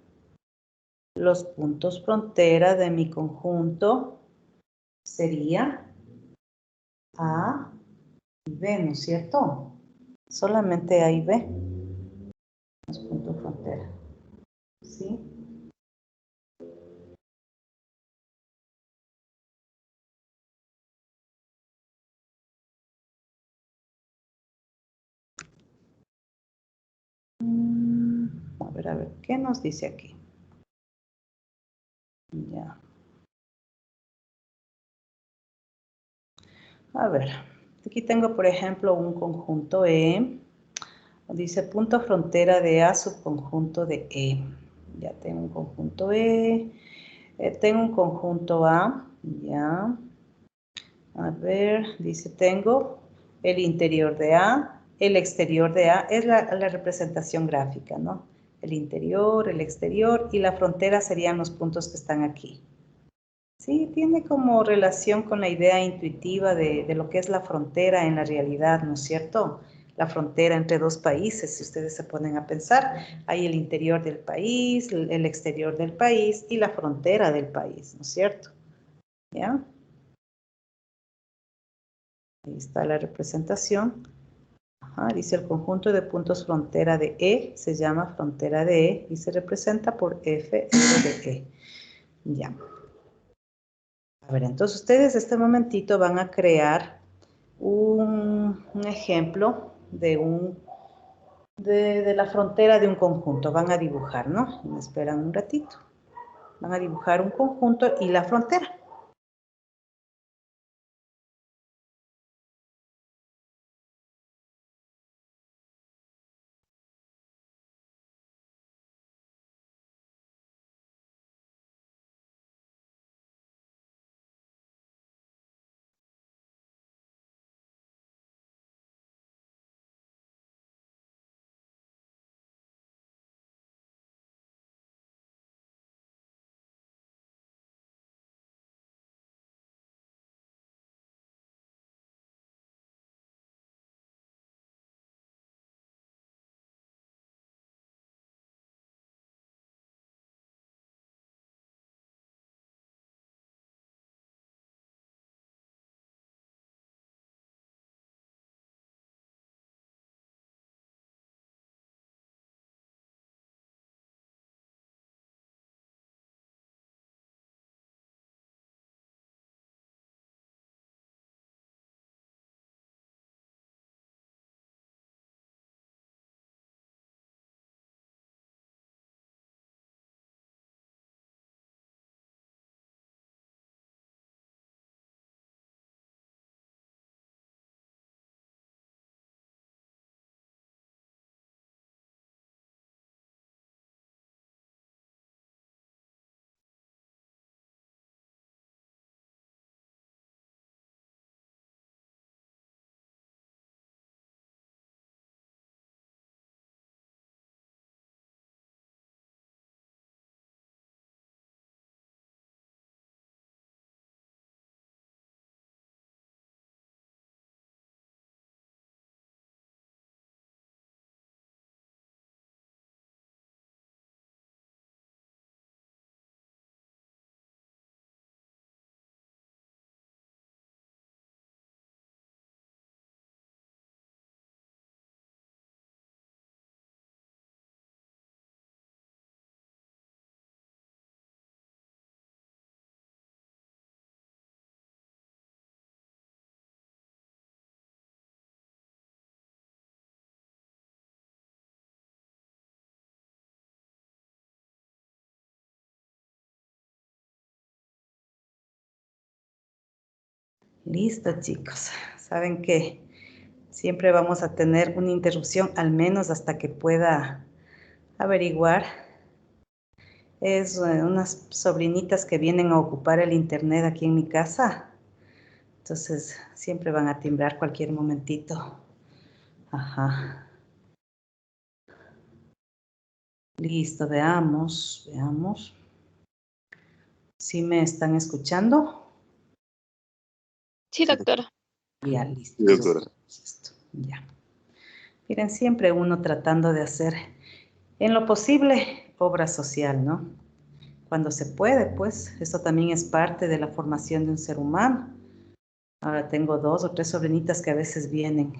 los puntos frontera de mi conjunto sería A y B, ¿no es cierto? Solamente A y B, los puntos frontera. ¿Sí? A ver, ¿qué nos dice aquí? Ya. A ver, aquí tengo, por ejemplo, un conjunto E. Dice punto frontera de A subconjunto de E. Ya tengo un conjunto E. Tengo un conjunto A. Ya. A ver, dice tengo el interior de A, el exterior de A. Es la representación gráfica, ¿no? El interior, el exterior y la frontera serían los puntos que están aquí. Sí, tiene como relación con la idea intuitiva de lo que es la frontera en la realidad, ¿no es cierto? La frontera entre dos países, si ustedes se ponen a pensar, hay el interior del país, el exterior del país y la frontera del país, ¿no es cierto? ¿Ya? Ahí está la representación. Dice el conjunto de puntos frontera de E se llama frontera de E y se representa por F de E. Ya. A ver, entonces ustedes este momentito van a crear un ejemplo de la frontera de un conjunto. Van a dibujar, ¿no? Me esperan un ratito. Van a dibujar un conjunto y la frontera. Listo, chicos. Saben que siempre vamos a tener una interrupción, al menos hasta que pueda averiguar. Es unas sobrinitas que vienen a ocupar el internet aquí en mi casa. Entonces, siempre van a timbrar cualquier momentito. Ajá. Listo, veamos. ¿Sí me están escuchando? Sí, doctora. Ya, listo. Sí, doctora. Esto, ya. Miren, siempre uno tratando de hacer, en lo posible, obra social, ¿no? Cuando se puede, pues, eso también es parte de la formación de un ser humano. Ahora tengo 2 o 3 sobrinitas que a veces vienen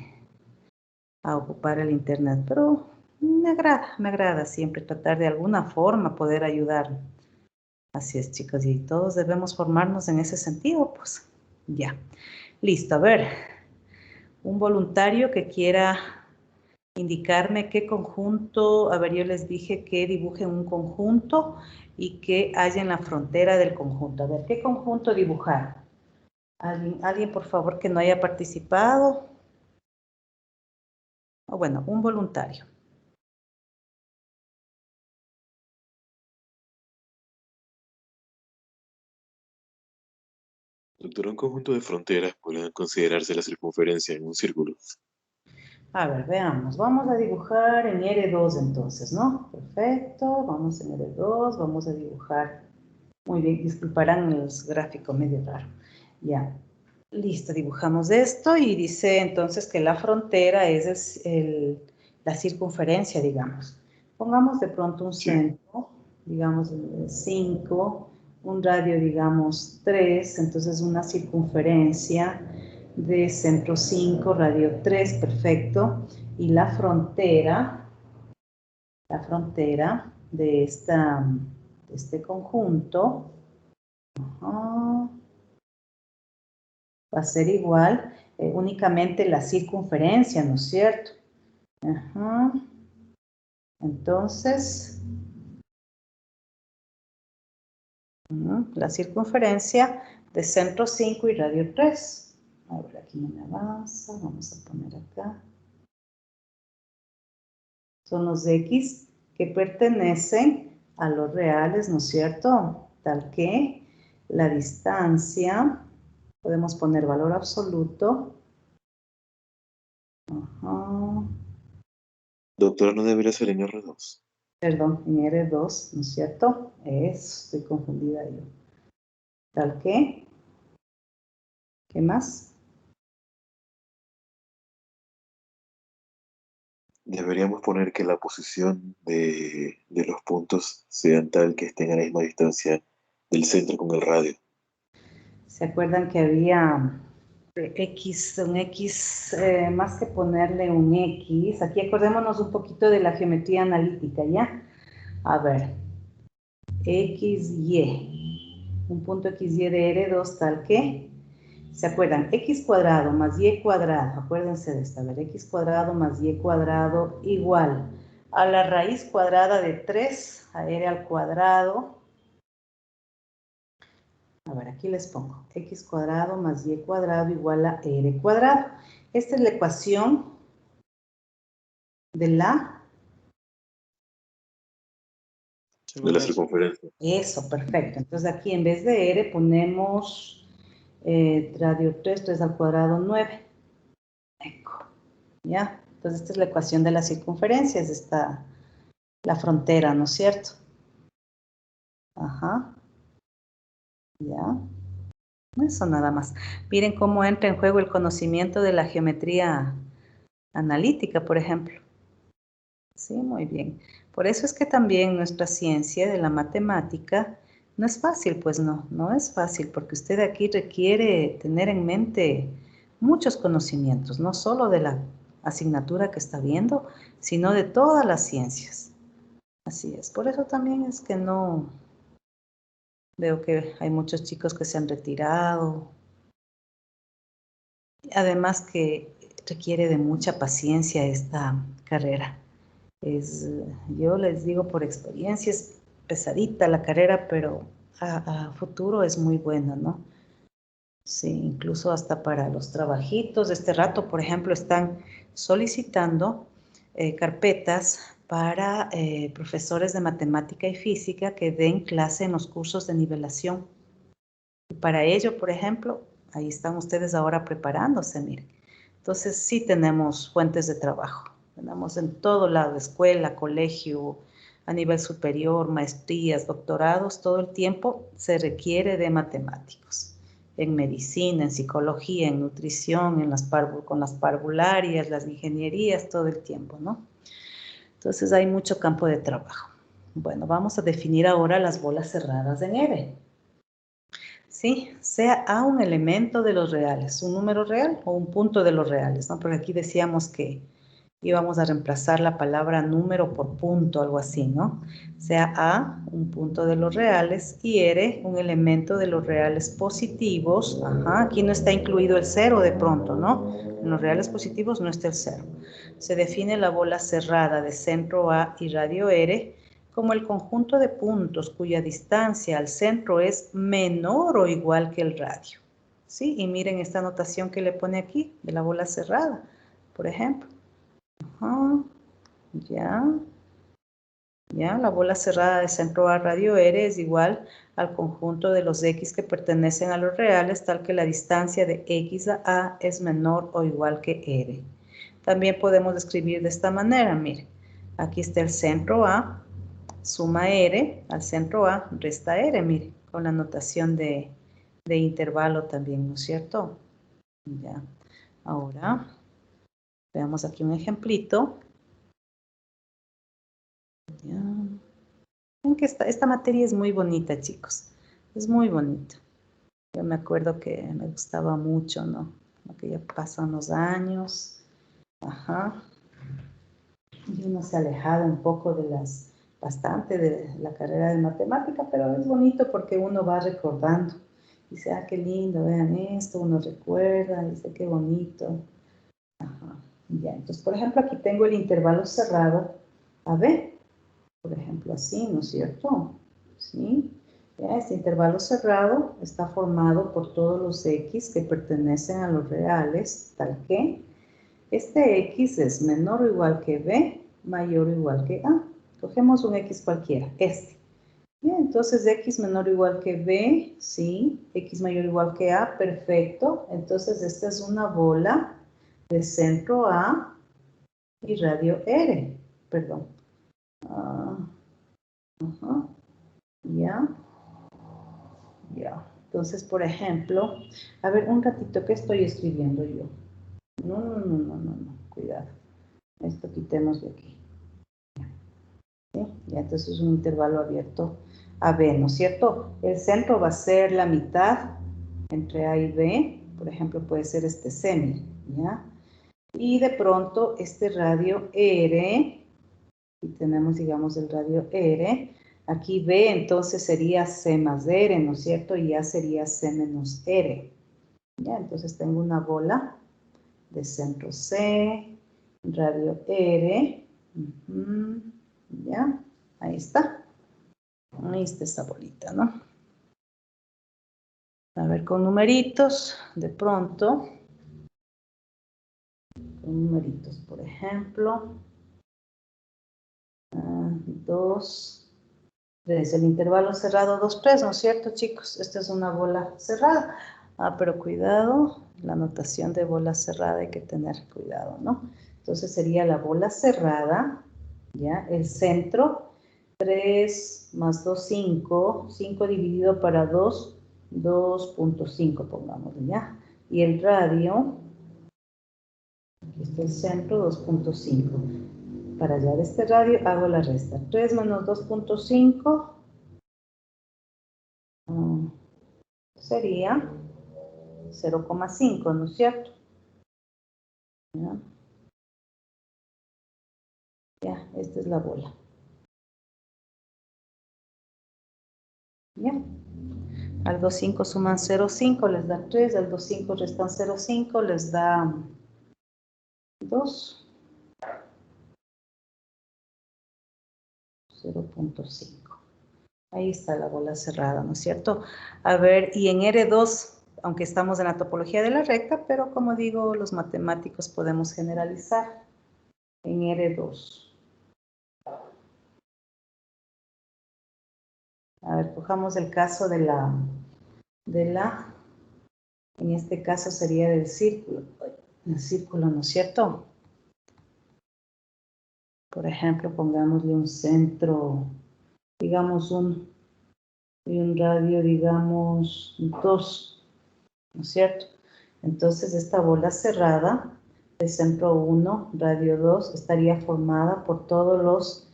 a ocupar el internet, pero me agrada siempre tratar de alguna forma poder ayudar. Así es, chicos, y todos debemos formarnos en ese sentido, pues, ya. Listo, a ver, un voluntario que quiera indicarme qué conjunto, a ver, yo les dije que dibujen un conjunto y que haya en la frontera del conjunto. A ver, ¿qué conjunto dibujar? ¿Alguien por favor, que no haya participado? O bueno, un voluntario. Doctora, un conjunto de fronteras podrían considerarse la circunferencia en un círculo. A ver, veamos. Vamos a dibujar en R2 entonces, ¿no? Perfecto. Vamos en R2. Vamos a dibujar. Muy bien, disculparán los gráficos medio raro. Ya. Listo, dibujamos esto y dice entonces que la frontera es la circunferencia, digamos. Pongamos de pronto un centro, digamos 5, un radio, digamos 3, entonces una circunferencia de centro 5, radio 3, perfecto. Y la frontera de este conjunto va a ser igual, únicamente la circunferencia, ¿no es cierto? Ajá. Entonces, la circunferencia de centro 5 y radio 3. A ver, aquí no me avanza, vamos a poner acá. Son los X que pertenecen a los reales, ¿no es cierto? Tal que la distancia, podemos poner valor absoluto. Ajá. Doctora, ¿no debería ser en R2? Perdón, en R2, ¿no es cierto? Estoy confundida yo. Tal que, ¿qué más? Deberíamos poner que la posición de los puntos sean tal que estén a la misma distancia del centro con el radio. ¿Se acuerdan que había un X, más que ponerle un X? Aquí acordémonos un poquito de la geometría analítica, ¿ya? A ver, X, Y. Un punto XY de R2 tal que, ¿se acuerdan? X cuadrado más Y cuadrado, acuérdense de esta, a ver, X cuadrado más Y cuadrado igual a la raíz cuadrada de 3, a R al cuadrado. A ver, aquí les pongo, X cuadrado más Y cuadrado igual a R cuadrado. Esta es la ecuación de la... De la circunferencia. Eso, perfecto. Entonces aquí en vez de R ponemos radio 3 al cuadrado 9. ¿Ya? Entonces esta es la ecuación de la circunferencia, es esta, la frontera, ¿no es cierto? Ajá. Ya. Eso nada más. Miren cómo entra en juego el conocimiento de la geometría analítica, por ejemplo. Sí, muy bien. Por eso es que también nuestra ciencia de la matemática no es fácil, pues no es fácil, porque usted aquí requiere tener en mente muchos conocimientos, no solo de la asignatura que está viendo, sino de todas las ciencias. Así es. Por eso también es que no veo que hay muchos chicos que se han retirado. Además que requiere de mucha paciencia esta carrera. Yo les digo por experiencia, es pesadita la carrera, pero a futuro es muy buena, ¿no? Sí, incluso hasta para los trabajitos. De este rato, por ejemplo, están solicitando carpetas para profesores de matemática y física que den clase en los cursos de nivelación. Y para ello, por ejemplo, ahí están ustedes ahora preparándose, miren. Entonces, sí tenemos fuentes de trabajo. Tenemos en todo lado, escuela, colegio, a nivel superior, maestrías, doctorados, todo el tiempo se requiere de matemáticos. En medicina, en psicología, en nutrición, con las parvularias, las ingenierías, todo el tiempo, ¿no? Entonces hay mucho campo de trabajo. Bueno, vamos a definir ahora las bolas cerradas en R. Sí, sea A un elemento de los reales, un número real o un punto de los reales, ¿no? Porque aquí decíamos que íbamos a reemplazar la palabra número por punto, algo así, ¿no? Sea A un punto de los reales y R un elemento de los reales positivos. Ajá, aquí no está incluido el cero de pronto, ¿no? En los reales positivos no está el cero. Se define la bola cerrada de centro A y radio R como el conjunto de puntos cuya distancia al centro es menor o igual que el radio. ¿Sí? Y miren esta notación que le pone aquí de la bola cerrada, por ejemplo. Ajá. Ya, la bola cerrada de centro A radio R es igual al conjunto de los X que pertenecen a los reales, tal que la distancia de X a A es menor o igual que R. También podemos escribir de esta manera, miren. Aquí está el centro A, suma R, al centro A resta R, mire, con la notación de intervalo también, ¿no es cierto? Ya, ahora veamos aquí un ejemplito. Ya. Ven que esta materia es muy bonita, chicos, es muy bonita. Yo me acuerdo que me gustaba mucho, ¿no? Que ya pasan los años, ajá, y uno se ha alejado un poco bastante de la carrera de matemática, pero es bonito porque uno va recordando. Dice, ah, qué lindo, vean esto, uno recuerda, dice, qué bonito. Ajá, ya, entonces, por ejemplo, aquí tengo el intervalo cerrado AB, por ejemplo, así, ¿no es cierto? ¿Sí? Ya, este intervalo cerrado está formado por todos los X que pertenecen a los reales, tal que este X es menor o igual que B, mayor o igual que A. Cogemos un X cualquiera, este. Bien, entonces X menor o igual que B, sí. X mayor o igual que A, perfecto. Entonces esta es una bola de centro A y radio R. Perdón. Ajá. Ya. Ya. Entonces, por ejemplo, a ver, un ratito, ¿qué estoy escribiendo yo? No. Cuidado. Esto quitemos de aquí. ¿Sí? Ya, entonces es un intervalo abierto a B, ¿no es cierto? El centro va a ser la mitad entre A y B, por ejemplo, puede ser este C, ¿ya? Y de pronto este radio R, y tenemos, digamos, el radio R, aquí B entonces sería C más R, ¿no es cierto? Y A sería C menos R, ¿ya? Entonces tengo una bola de centro C, radio R, ¿ya? Ahí está. Ahí está esa bolita, ¿no? A ver, con numeritos, de pronto. Con numeritos, por ejemplo. 2, 3. El intervalo cerrado 2, 3, ¿no es cierto, chicos? Esta es una bola cerrada. Ah, pero cuidado, la notación de bola cerrada hay que tener cuidado, ¿no? Entonces sería la bola cerrada, ¿ya? El centro, 3 más 2, 5. 5 dividido para 2, 2.5, pongámosle, ¿ya? Y el radio, aquí está el centro, 2.5. Para hallar este radio hago la resta. 3 menos 2.5 sería 0,5, ¿no es cierto? Ya, esta es la bola. Ya. Al 2,5 suman 0,5, les da 3. Al 2,5 restan 0,5, les da 2. 0.5. Ahí está la bola cerrada, ¿no es cierto? A ver, y en R2, aunque estamos en la topología de la recta, pero como digo, los matemáticos podemos generalizar en R2. A ver, cojamos el caso de la, en este caso sería del círculo. El círculo, ¿no es cierto? Por ejemplo, pongámosle un centro, digamos y un radio, digamos, 2, ¿no es cierto? Entonces, esta bola cerrada de centro 1, radio 2, estaría formada por todos los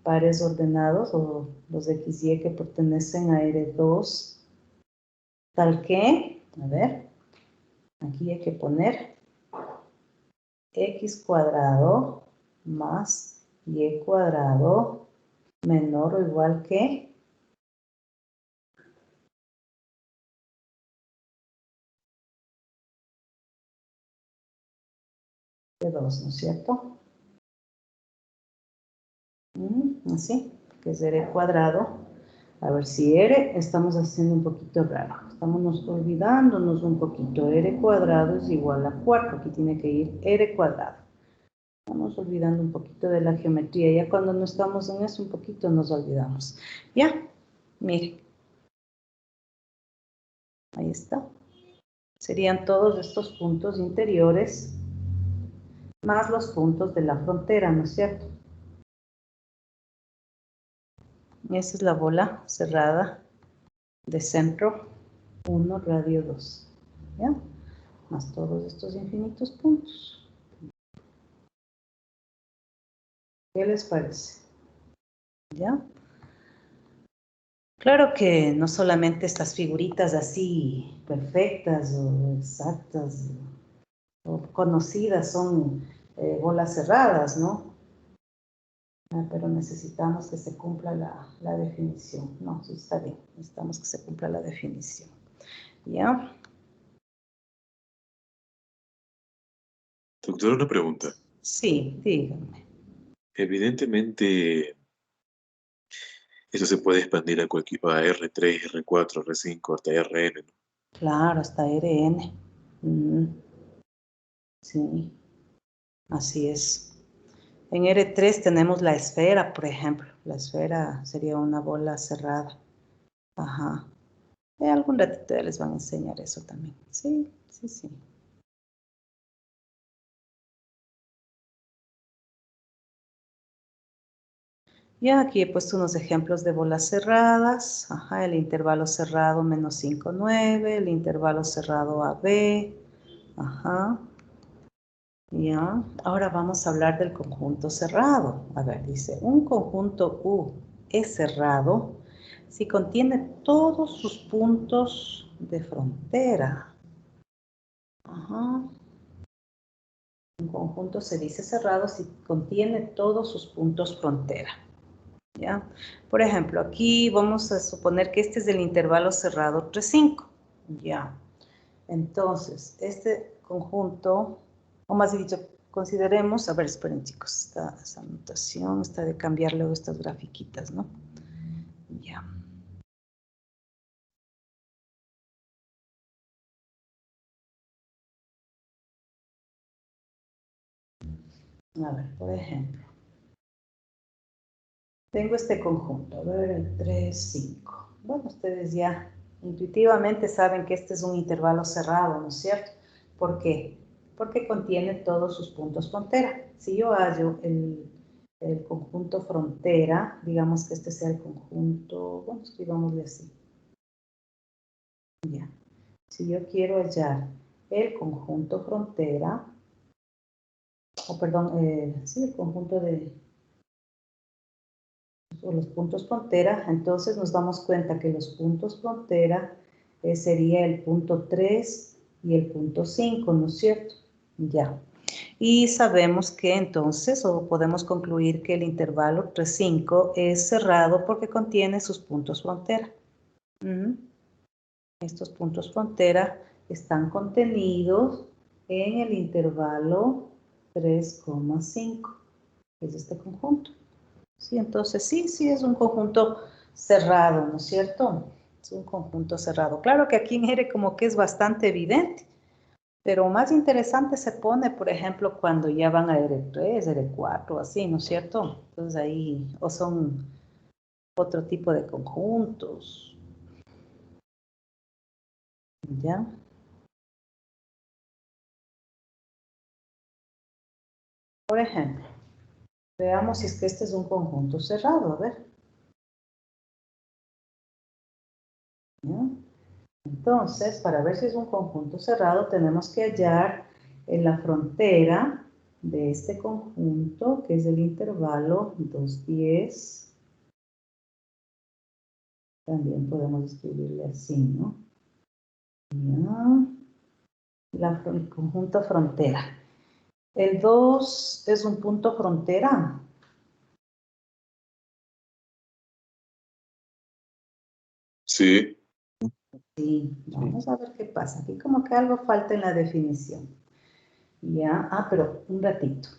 pares ordenados o los X y que pertenecen a R2, tal que, a ver, aquí hay que poner X cuadrado más Y cuadrado menor o igual que de 2, ¿no es cierto? Así, que es R cuadrado. A ver si R, estamos haciendo un poquito raro. Estamos olvidándonos un poquito. R cuadrado es igual a 4. Aquí tiene que ir R cuadrado. Estamos olvidando un poquito de la geometría. Ya cuando no estamos en eso, un poquito nos olvidamos. Ya, mire. Ahí está. Serían todos estos puntos interiores más los puntos de la frontera, ¿no es cierto? Esa es la bola cerrada de centro 1, radio 2. ¿Ya? Más todos estos infinitos puntos. ¿Qué les parece? ¿Ya? Claro que no solamente estas figuritas así perfectas o exactas o conocidas son bolas cerradas, ¿no? Pero necesitamos que se cumpla la definición. No, sí está bien. Necesitamos que se cumpla la definición. ¿Ya? Doctora, una pregunta. Sí, dígame. Evidentemente, eso se puede expandir a R3, R4, R5, hasta Rn, ¿no? Claro, hasta Rn. Sí, así es. En R3 tenemos la esfera, por ejemplo. La esfera sería una bola cerrada. Ajá. Algún ratito ya les van a enseñar eso también. Sí, sí, sí. Ya aquí he puesto unos ejemplos de bolas cerradas. Ajá, el intervalo cerrado menos 5, 9. El intervalo cerrado AB. Ajá. Ya. Ahora vamos a hablar del conjunto cerrado. A ver, dice, un conjunto U es cerrado si contiene todos sus puntos de frontera. Ajá. Un conjunto se dice cerrado si contiene todos sus puntos frontera. ¿Ya? Por ejemplo, aquí vamos a suponer que este es el intervalo cerrado 3, 5. Ya. Entonces, este conjunto, o más dicho, consideremos, a ver, esperen chicos, esta anotación está de cambiar luego estas grafiquitas, ¿no? Ya. A ver, por ejemplo, tengo este conjunto, a ver, el 3, 5. Bueno, ustedes ya intuitivamente saben que este es un intervalo cerrado, ¿no es cierto? ¿Por qué? Porque contiene todos sus puntos frontera. Si yo hallo el conjunto frontera, digamos que este sea el conjunto, bueno, escribámosle así. Ya. Si yo quiero hallar el conjunto frontera, o perdón, sí, el conjunto de los puntos frontera, entonces nos damos cuenta que los puntos frontera sería el punto 3 y el punto 5, ¿no es cierto? Ya. Y sabemos que entonces, o podemos concluir que el intervalo 3, 5 es cerrado porque contiene sus puntos frontera. Estos puntos frontera están contenidos en el intervalo 3,5, que es este conjunto. Sí, entonces sí es un conjunto cerrado, ¿no es cierto? Es Es un conjunto cerrado. Claro que aquí en R como que es bastante evidente, pero más interesante se pone, por ejemplo, cuando ya van a R3, R4, así, ¿no es cierto? Entonces ahí, o son otro tipo de conjuntos. ¿Ya? Por ejemplo, veamos si es que este es un conjunto cerrado, a ver. ¿Ya? Entonces, para ver si es un conjunto cerrado, tenemos que hallar en la frontera de este conjunto, que es el intervalo 2, 10. También podemos escribirle así, ¿no? Ya. El conjunto frontera. ¿El 2 es un punto frontera? Sí. Sí, vamos a ver qué pasa. Aquí como que algo falta en la definición. Ya, pero un ratito.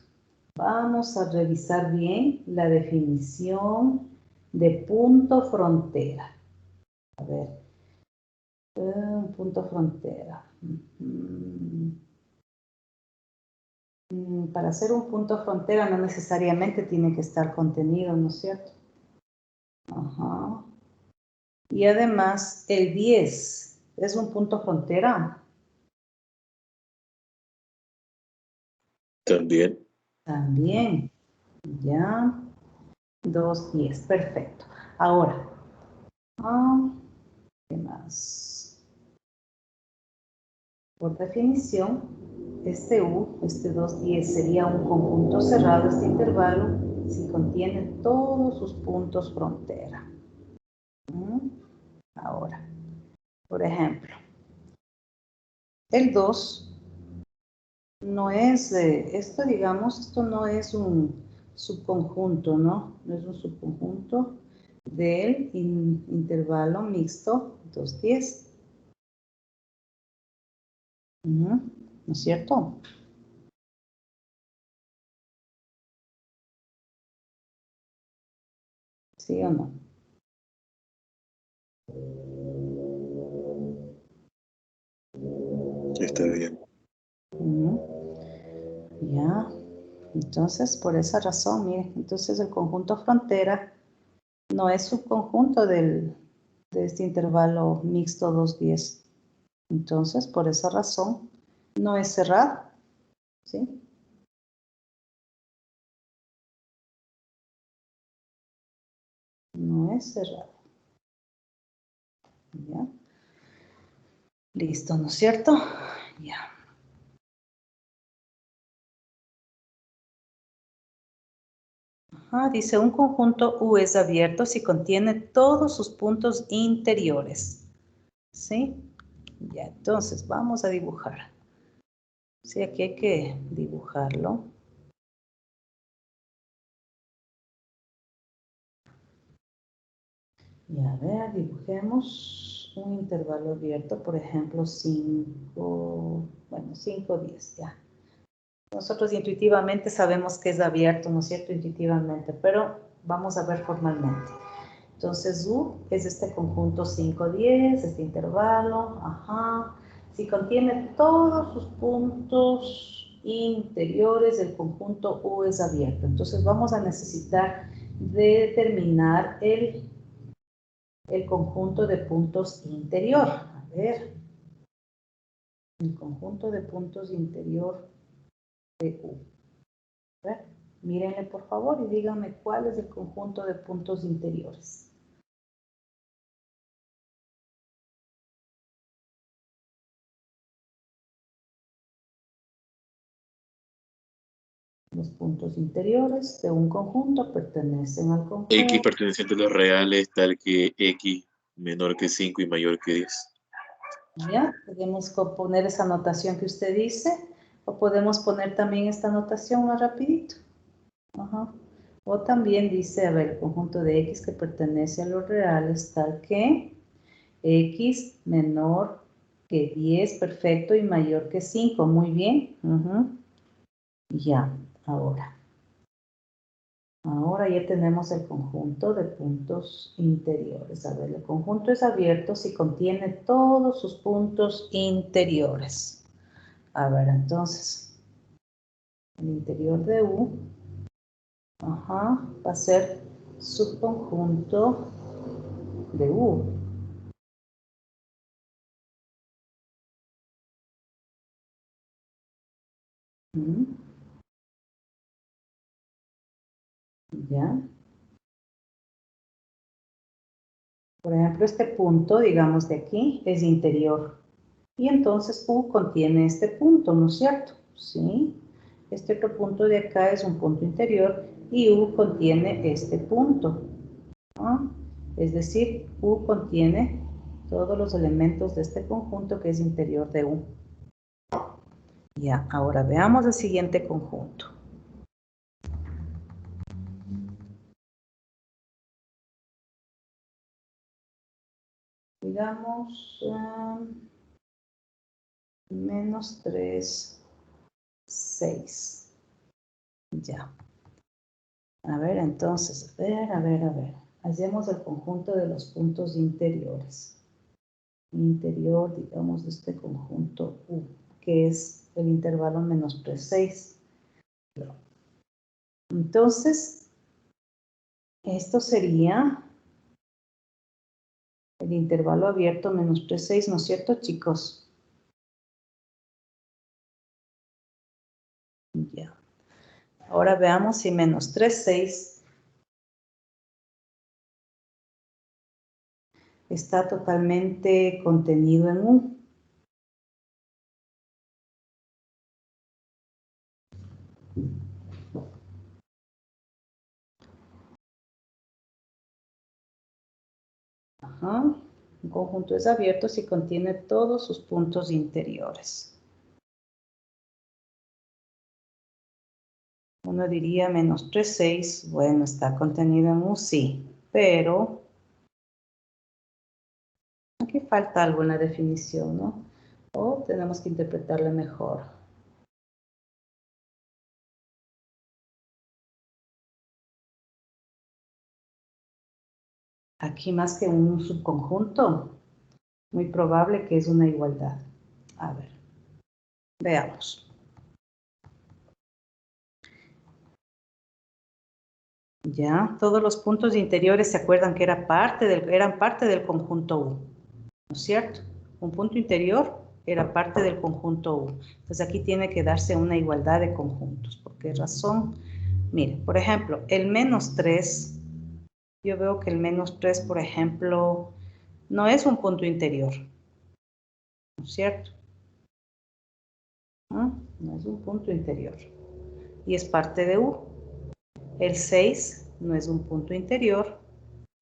Vamos a revisar bien la definición de punto frontera. A ver, punto frontera. Para ser un punto frontera no necesariamente tiene que estar contenido, ¿no es cierto? Ajá. Y además, el 10 es un punto frontera. También. También. Ya. 2, 10. Perfecto. Ahora, ¿qué más? Por definición, este U, este 2, 10, sería un conjunto cerrado, este intervalo, si contiene todos sus puntos frontera. Ahora, por ejemplo, el 2 no es, esto digamos, esto no es un subconjunto, ¿no? No es un subconjunto del intervalo mixto 2, 10. ¿No es cierto? ¿Sí o no? Está bien. Ya. Entonces, por esa razón, miren, entonces el conjunto frontera no es subconjunto de este intervalo mixto 2, 10. Entonces, por esa razón, no es cerrado, ¿sí? No es cerrado. ¿Ya? Listo, ¿no es cierto? Ya. Dice, un conjunto U es abierto si contiene todos sus puntos interiores. ¿Sí? Ya, entonces vamos a dibujar. Sí, aquí hay que dibujarlo. Y a ver, dibujemos un intervalo abierto, por ejemplo, 5, bueno, 5, 10, ya. Nosotros intuitivamente sabemos que es abierto, ¿no es cierto? Intuitivamente, pero vamos a ver formalmente. Entonces, U es este conjunto 5, 10, este intervalo, Si contiene todos sus puntos interiores, el conjunto U es abierto. Entonces, vamos a necesitar determinar el conjunto de puntos interior. A ver, el conjunto de puntos interior de U. A ver, mírenle por favor y díganme cuál es el conjunto de puntos interiores. Los puntos interiores de un conjunto pertenecen al conjunto. X perteneciente a los reales tal que X menor que 5 y mayor que 10. Ya, podemos poner esa notación que usted dice, o podemos poner también esta notación más rapidito. O también dice, a ver, el conjunto de X que pertenece a los reales tal que X menor que 10, perfecto, y mayor que 5, muy bien. Ya, ahora. Ahora ya tenemos el conjunto de puntos interiores. A ver, el conjunto es abierto si contiene todos sus puntos interiores. A ver, entonces, el interior de U, va a ser subconjunto de U. ¿Ya? Por ejemplo, este punto, digamos de aquí, es interior. Y entonces U contiene este punto, ¿no es cierto? Sí. Este otro punto de acá es un punto interior y U contiene este punto. ¿No? Es decir, U contiene todos los elementos de este conjunto que es interior de U. Ya, ahora veamos el siguiente conjunto. Digamos, menos 3, 6. Ya. A ver, entonces, a ver. Hacemos el conjunto de los puntos interiores. Interior, digamos, de este conjunto U, que es el intervalo menos 3, 6. Entonces, esto sería el intervalo abierto menos 3, 6, ¿no es cierto, chicos? Ya. Ahora veamos si menos 3, 6 está totalmente contenido en U. Un conjunto es abierto si contiene todos sus puntos interiores. Uno diría menos 3, 6, bueno, está contenido en U, sí, pero aquí falta alguna definición, ¿no? O tenemos que interpretarla mejor. Aquí más que un subconjunto, muy probable que es una igualdad. A ver, veamos. Ya, todos los puntos interiores se acuerdan que eran parte del conjunto U, ¿no es cierto? Un punto interior era parte del conjunto U. Entonces aquí tiene que darse una igualdad de conjuntos. ¿Por qué razón? Mire, por ejemplo, el menos 3, yo veo que el menos 3, por ejemplo, no es un punto interior, ¿no es cierto? No es un punto interior. Y es parte de U. El 6 no es un punto interior,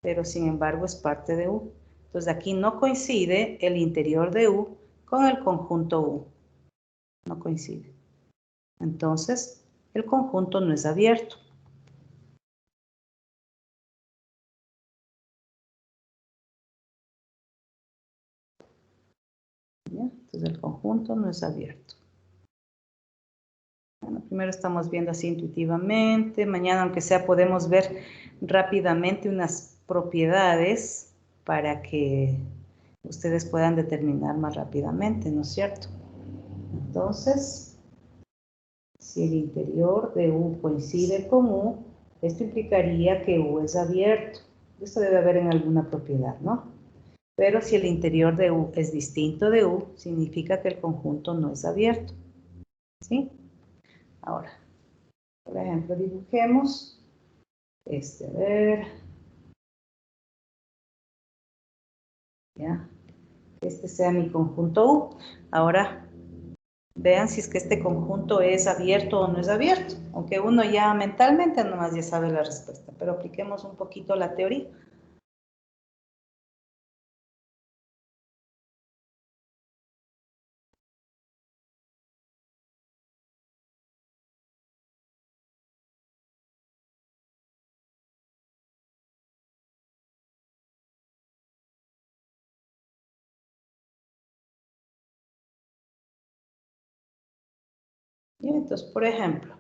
pero sin embargo es parte de U. Entonces aquí no coincide el interior de U con el conjunto U. No coincide. Entonces, el conjunto no es abierto. ¿Ya? Entonces el conjunto no es abierto. Bueno, primero estamos viendo así intuitivamente. Mañana, aunque sea, podemos ver rápidamente unas propiedades para que ustedes puedan determinar más rápidamente, ¿no es cierto? Entonces, si el interior de U coincide con U, esto implicaría que U es abierto. Esto debe haber en alguna propiedad, ¿no? Pero si el interior de U es distinto de U, significa que el conjunto no es abierto. ¿Sí? Ahora, por ejemplo, dibujemos a ver, ya, este sea mi conjunto U. Ahora, vean si es que este conjunto es abierto o no es abierto, aunque uno ya mentalmente nomás ya sabe la respuesta, pero apliquemos un poquito la teoría. Bien, entonces, por ejemplo,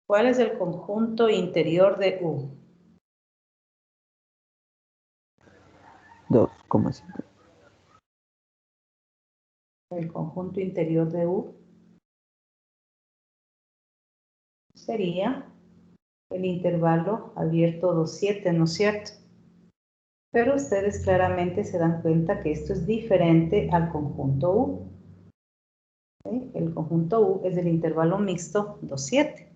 ¿Cuál es el conjunto interior de U? 2,5. El conjunto interior de U sería el intervalo abierto 2,7, ¿no es cierto? Pero ustedes claramente se dan cuenta que esto es diferente al conjunto U. ¿Sí? El conjunto U es del intervalo mixto 2,7.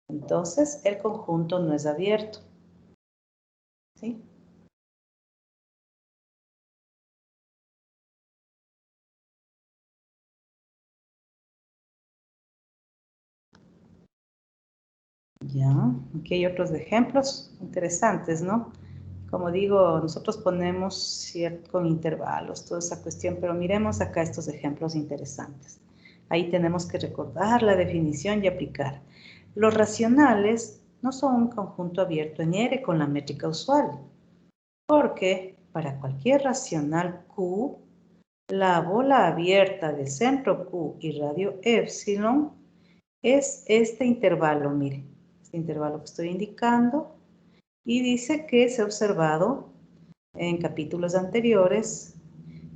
Entonces, el conjunto no es abierto. ¿Sí? Ya, aquí hay otros ejemplos interesantes, ¿no? Como digo, nosotros ponemos con intervalos, toda esa cuestión, pero miremos acá estos ejemplos interesantes. Ahí tenemos que recordar la definición y aplicar. Los racionales no son un conjunto abierto en R con la métrica usual, porque para cualquier racional Q, la bola abierta de centro Q y radio epsilon es este intervalo, mire, este intervalo que estoy indicando, y dice que se ha observado en capítulos anteriores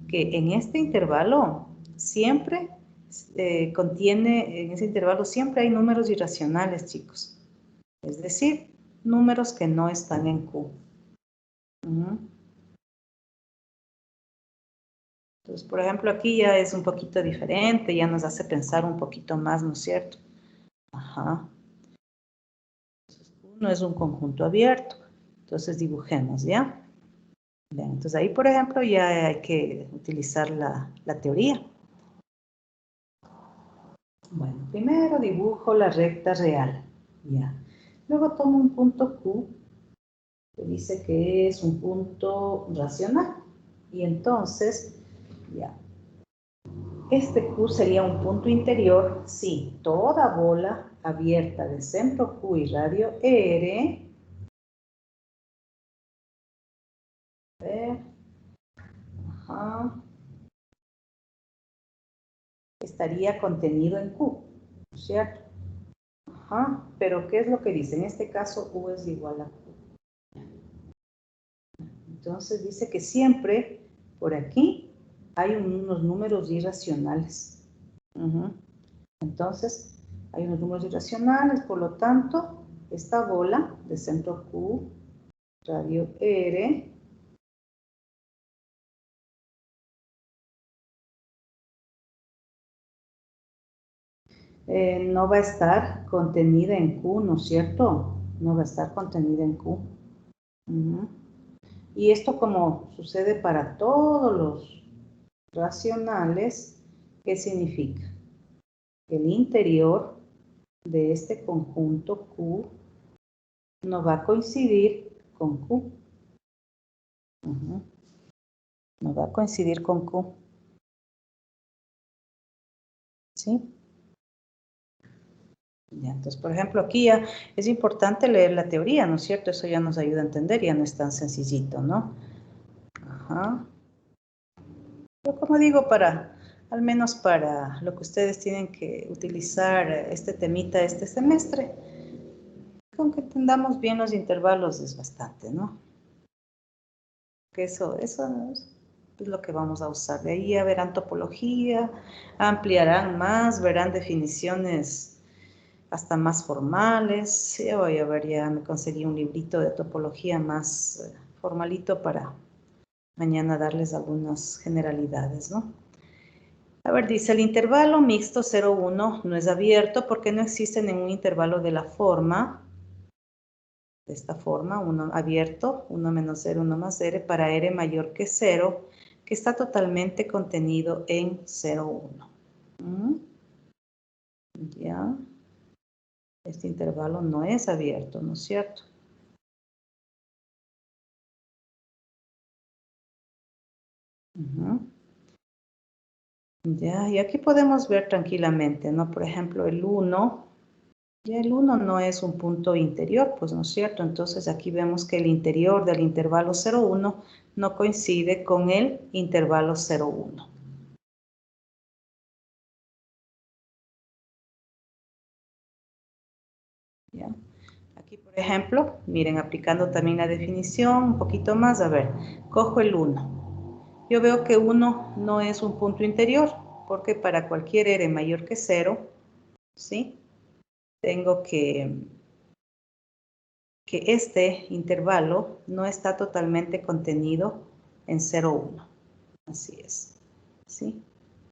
que en este intervalo siempre en ese intervalo siempre hay números irracionales, chicos. Es decir, números que no están en Q. Entonces, por ejemplo, aquí ya es un poquito diferente, ya nos hace pensar un poquito más, ¿no es cierto? Ajá. Entonces, Q no es un conjunto abierto. Entonces, dibujemos, ¿ya? Bien, entonces ahí, por ejemplo, ya hay que utilizar la teoría. Bueno, primero dibujo la recta real, ya. Luego tomo un punto Q, que dice que es un punto racional. Y entonces, ya. Este Q sería un punto interior si toda bola abierta de centro Q y radio R, a ver, ajá, estaría contenido en Q, ¿no es cierto? Ajá, pero ¿qué es lo que dice? En este caso, U es igual a Q. Entonces dice que siempre por aquí hay unos números irracionales. Entonces, hay unos números irracionales, por lo tanto, esta bola de centro Q, radio R, no va a estar contenida en Q, ¿no es cierto? No va a estar contenida en Q. Y esto, como sucede para todos los racionales, ¿qué significa? El interior de este conjunto Q no va a coincidir con Q. No va a coincidir con Q. ¿Sí? Ya, entonces, por ejemplo, aquí ya es importante leer la teoría, ¿no es cierto? Eso ya nos ayuda a entender, ya no es tan sencillito, ¿no? Ajá. Pero como digo, al menos para lo que ustedes tienen que utilizar este temita este semestre, con que entendamos bien los intervalos es bastante, ¿no? Que eso es lo que vamos a usar. De ahí ya verán topología, ampliarán más, verán definiciones hasta más formales. Ya voy a ver, ya me conseguí un librito de topología más formalito para mañana darles algunas generalidades, ¿no? A ver, dice, el intervalo mixto 0, 1 no es abierto porque no existe ningún intervalo de la forma, de esta forma, 1 abierto, 1 menos 0, 1 más R, para R mayor que 0, que está totalmente contenido en 0, 1. Ya. Este intervalo no es abierto, ¿no es cierto? Ya, y aquí podemos ver tranquilamente, ¿no? Por ejemplo, el 1, ya el 1 no es un punto interior, pues, ¿no es cierto? Entonces aquí vemos que el interior del intervalo 0, 1 no coincide con el intervalo 0, 1. Por ejemplo, miren, aplicando también la definición un poquito más, a ver, cojo el 1. Yo veo que 1 no es un punto interior, porque para cualquier r mayor que 0, ¿sí? Tengo que este intervalo no está totalmente contenido en 0, 1. Así es, ¿sí?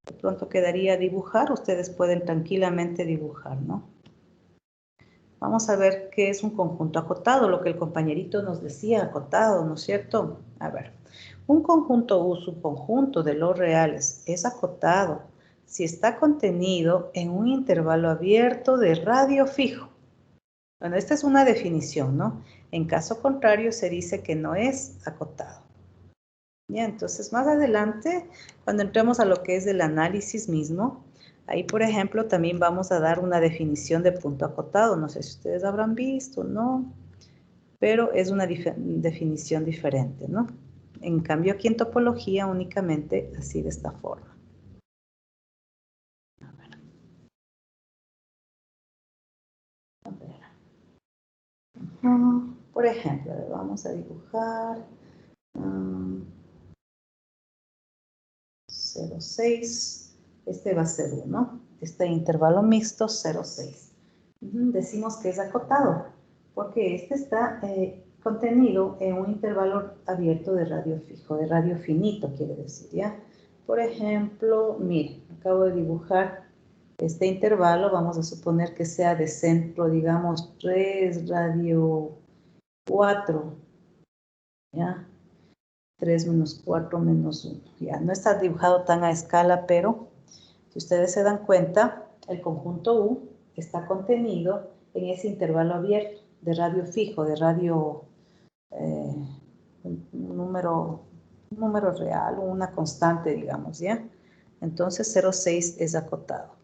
De pronto quedaría dibujar, ustedes pueden tranquilamente dibujar, ¿no? Vamos a ver qué es un conjunto acotado, lo que el compañerito nos decía, acotado, ¿no es cierto? A ver, un conjunto U, subconjunto de los reales, es acotado si está contenido en un intervalo abierto de radio fijo. Bueno, esta es una definición, ¿no? En caso contrario, se dice que no es acotado. Ya, entonces más adelante, cuando entremos a lo que es el análisis mismo, ahí, por ejemplo, también vamos a dar una definición de punto acotado. No sé si ustedes habrán visto, ¿no? Pero es una definición diferente, ¿no? En cambio, aquí en topología únicamente así de esta forma. A ver. Por ejemplo, vamos a dibujar 0,6. Este va a ser 1. Este intervalo mixto 0,6. Decimos que es acotado, porque este está contenido en un intervalo abierto de radio fijo, de radio finito, quiere decir, ¿ya? Por ejemplo, miren, acabo de dibujar este intervalo, vamos a suponer que sea de centro, digamos, 3, radio 4, ¿ya? 3 menos 4 menos 1, ya, no está dibujado tan a escala, pero si ustedes se dan cuenta, el conjunto U está contenido en ese intervalo abierto de radio fijo, de radio un número real, una constante, digamos, ¿ya? Entonces 0,6 es acotado.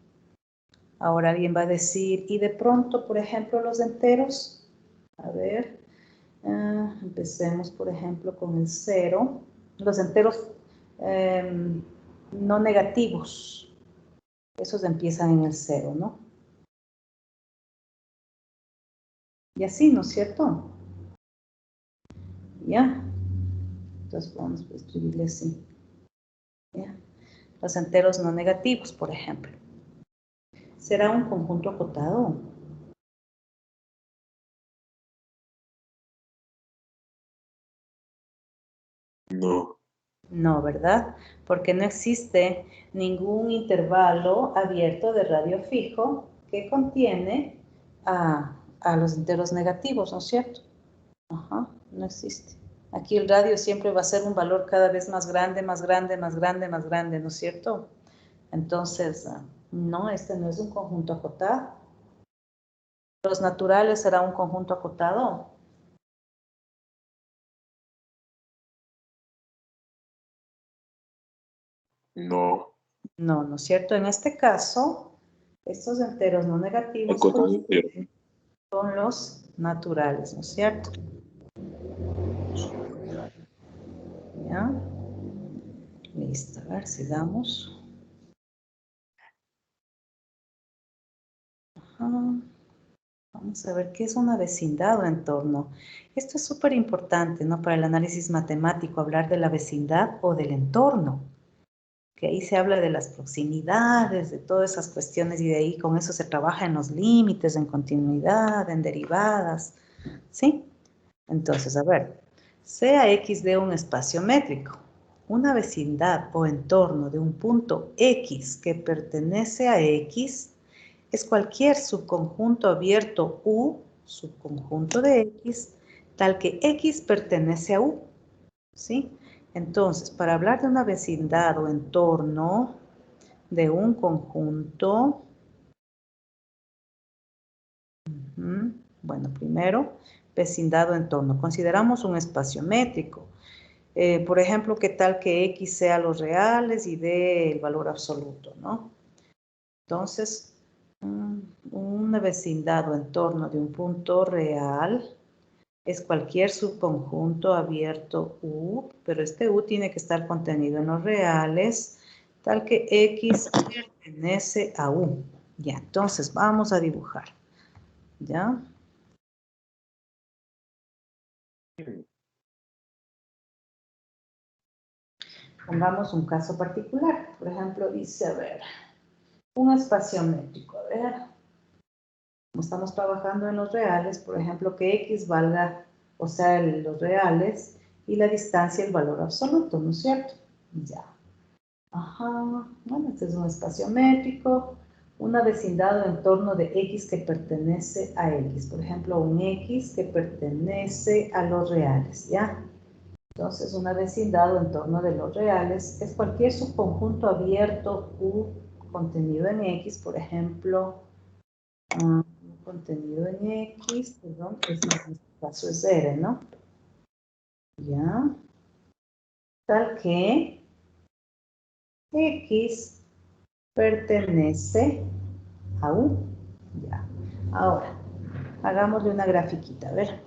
Ahora alguien va a decir, y de pronto, por ejemplo, los enteros, a ver, empecemos, por ejemplo, con el 0, los enteros no negativos, esos empiezan en el 0, ¿no? Y así, ¿no es cierto? ¿Ya? Entonces vamos a escribirle así. ¿Ya? Los enteros no negativos, por ejemplo. ¿Será un conjunto acotado? No. No, ¿verdad? Porque no existe ningún intervalo abierto de radio fijo que contiene a los enteros negativos, ¿no es cierto? Ajá, no existe. Aquí el radio siempre va a ser un valor cada vez más grande, más grande, más grande, más grande, ¿no es cierto? Entonces, no, este no es un conjunto acotado. ¿Los naturales será un conjunto acotado? No. No, ¿no es cierto? En este caso, estos enteros no negativos Acotado entero. son los naturales, ¿no es cierto? ¿Ya? Listo, a ver, sigamos. Ajá. Vamos a ver qué es una vecindad o entorno. Esto es súper importante, ¿no? Para el análisis matemático, hablar de la vecindad o del entorno. Que ahí se habla de las proximidades, de todas esas cuestiones y de ahí con eso se trabaja en los límites, en continuidad, en derivadas, ¿sí? Entonces, a ver, sea X de un espacio métrico, una vecindad o entorno de un punto X que pertenece a X es cualquier subconjunto abierto U, subconjunto de X, tal que X pertenece a U, ¿sí? Entonces, para hablar de una vecindad o entorno de un conjunto, bueno, primero, vecindad o entorno. Consideramos un espacio métrico. Por ejemplo, ¿qué tal que X sea los reales y D el valor absoluto, ¿no? Entonces, una vecindad o entorno de un punto real es cualquier subconjunto abierto U, pero este U tiene que estar contenido en los reales, tal que X pertenece a U. Ya, entonces vamos a dibujar. ¿Ya? pongamos un caso particular. Por ejemplo, dice, a ver, un espacio métrico. A ver, como estamos trabajando en los reales, por ejemplo, que X valga, o sea, los reales, y la distancia el valor absoluto, ¿no es cierto? Ya. Ajá. Bueno, este es un espacio métrico. Una vecindad o entorno de X que pertenece a X. Por ejemplo, un X que pertenece a los reales, ¿ya? Entonces, una vecindad o entorno de los reales es cualquier subconjunto abierto U contenido en X, por ejemplo, contenido en X, perdón, en este caso es R, ¿no? ¿Ya? Tal que X pertenece a U. Ya. Ahora, hagámosle una grafiquita, a ver.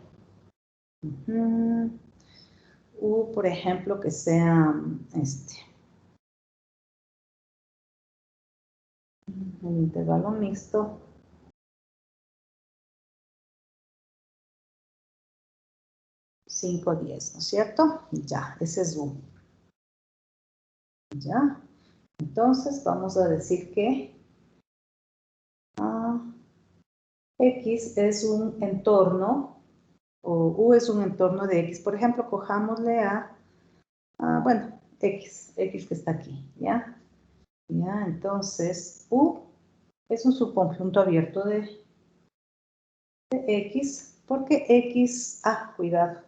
U, por ejemplo, que sea un intervalo mixto. Cinco, 10, ¿no es cierto? Ya, ese es U. Ya. Entonces, vamos a decir que X es un entorno, o U es un entorno de X. Por ejemplo, cojámosle bueno, X que está aquí, ¿ya? Ya, entonces, U es un subconjunto abierto de X, porque X, cuidado,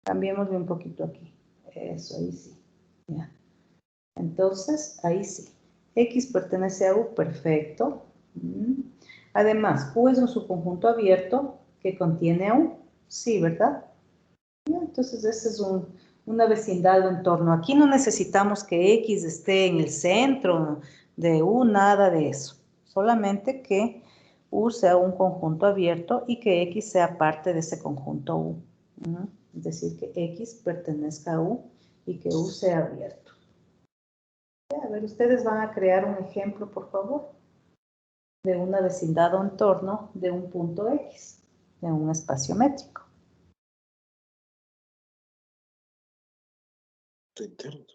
cambiémosle un poquito aquí. Eso, ahí sí, ya. Entonces, ahí sí. X pertenece a U, perfecto. Además, U es un subconjunto abierto que contiene a U. Sí, ¿verdad? Entonces, esa es una vecindad o entorno. Aquí no necesitamos que X esté en el centro de U, nada de eso. Solamente que U sea un conjunto abierto y que X sea parte de ese conjunto U. Es decir, que X pertenezca a U y que U sea abierto. A ver, ustedes van a crear un ejemplo, por favor, de una vecindad o entorno de un punto X, de un espacio métrico. Interno.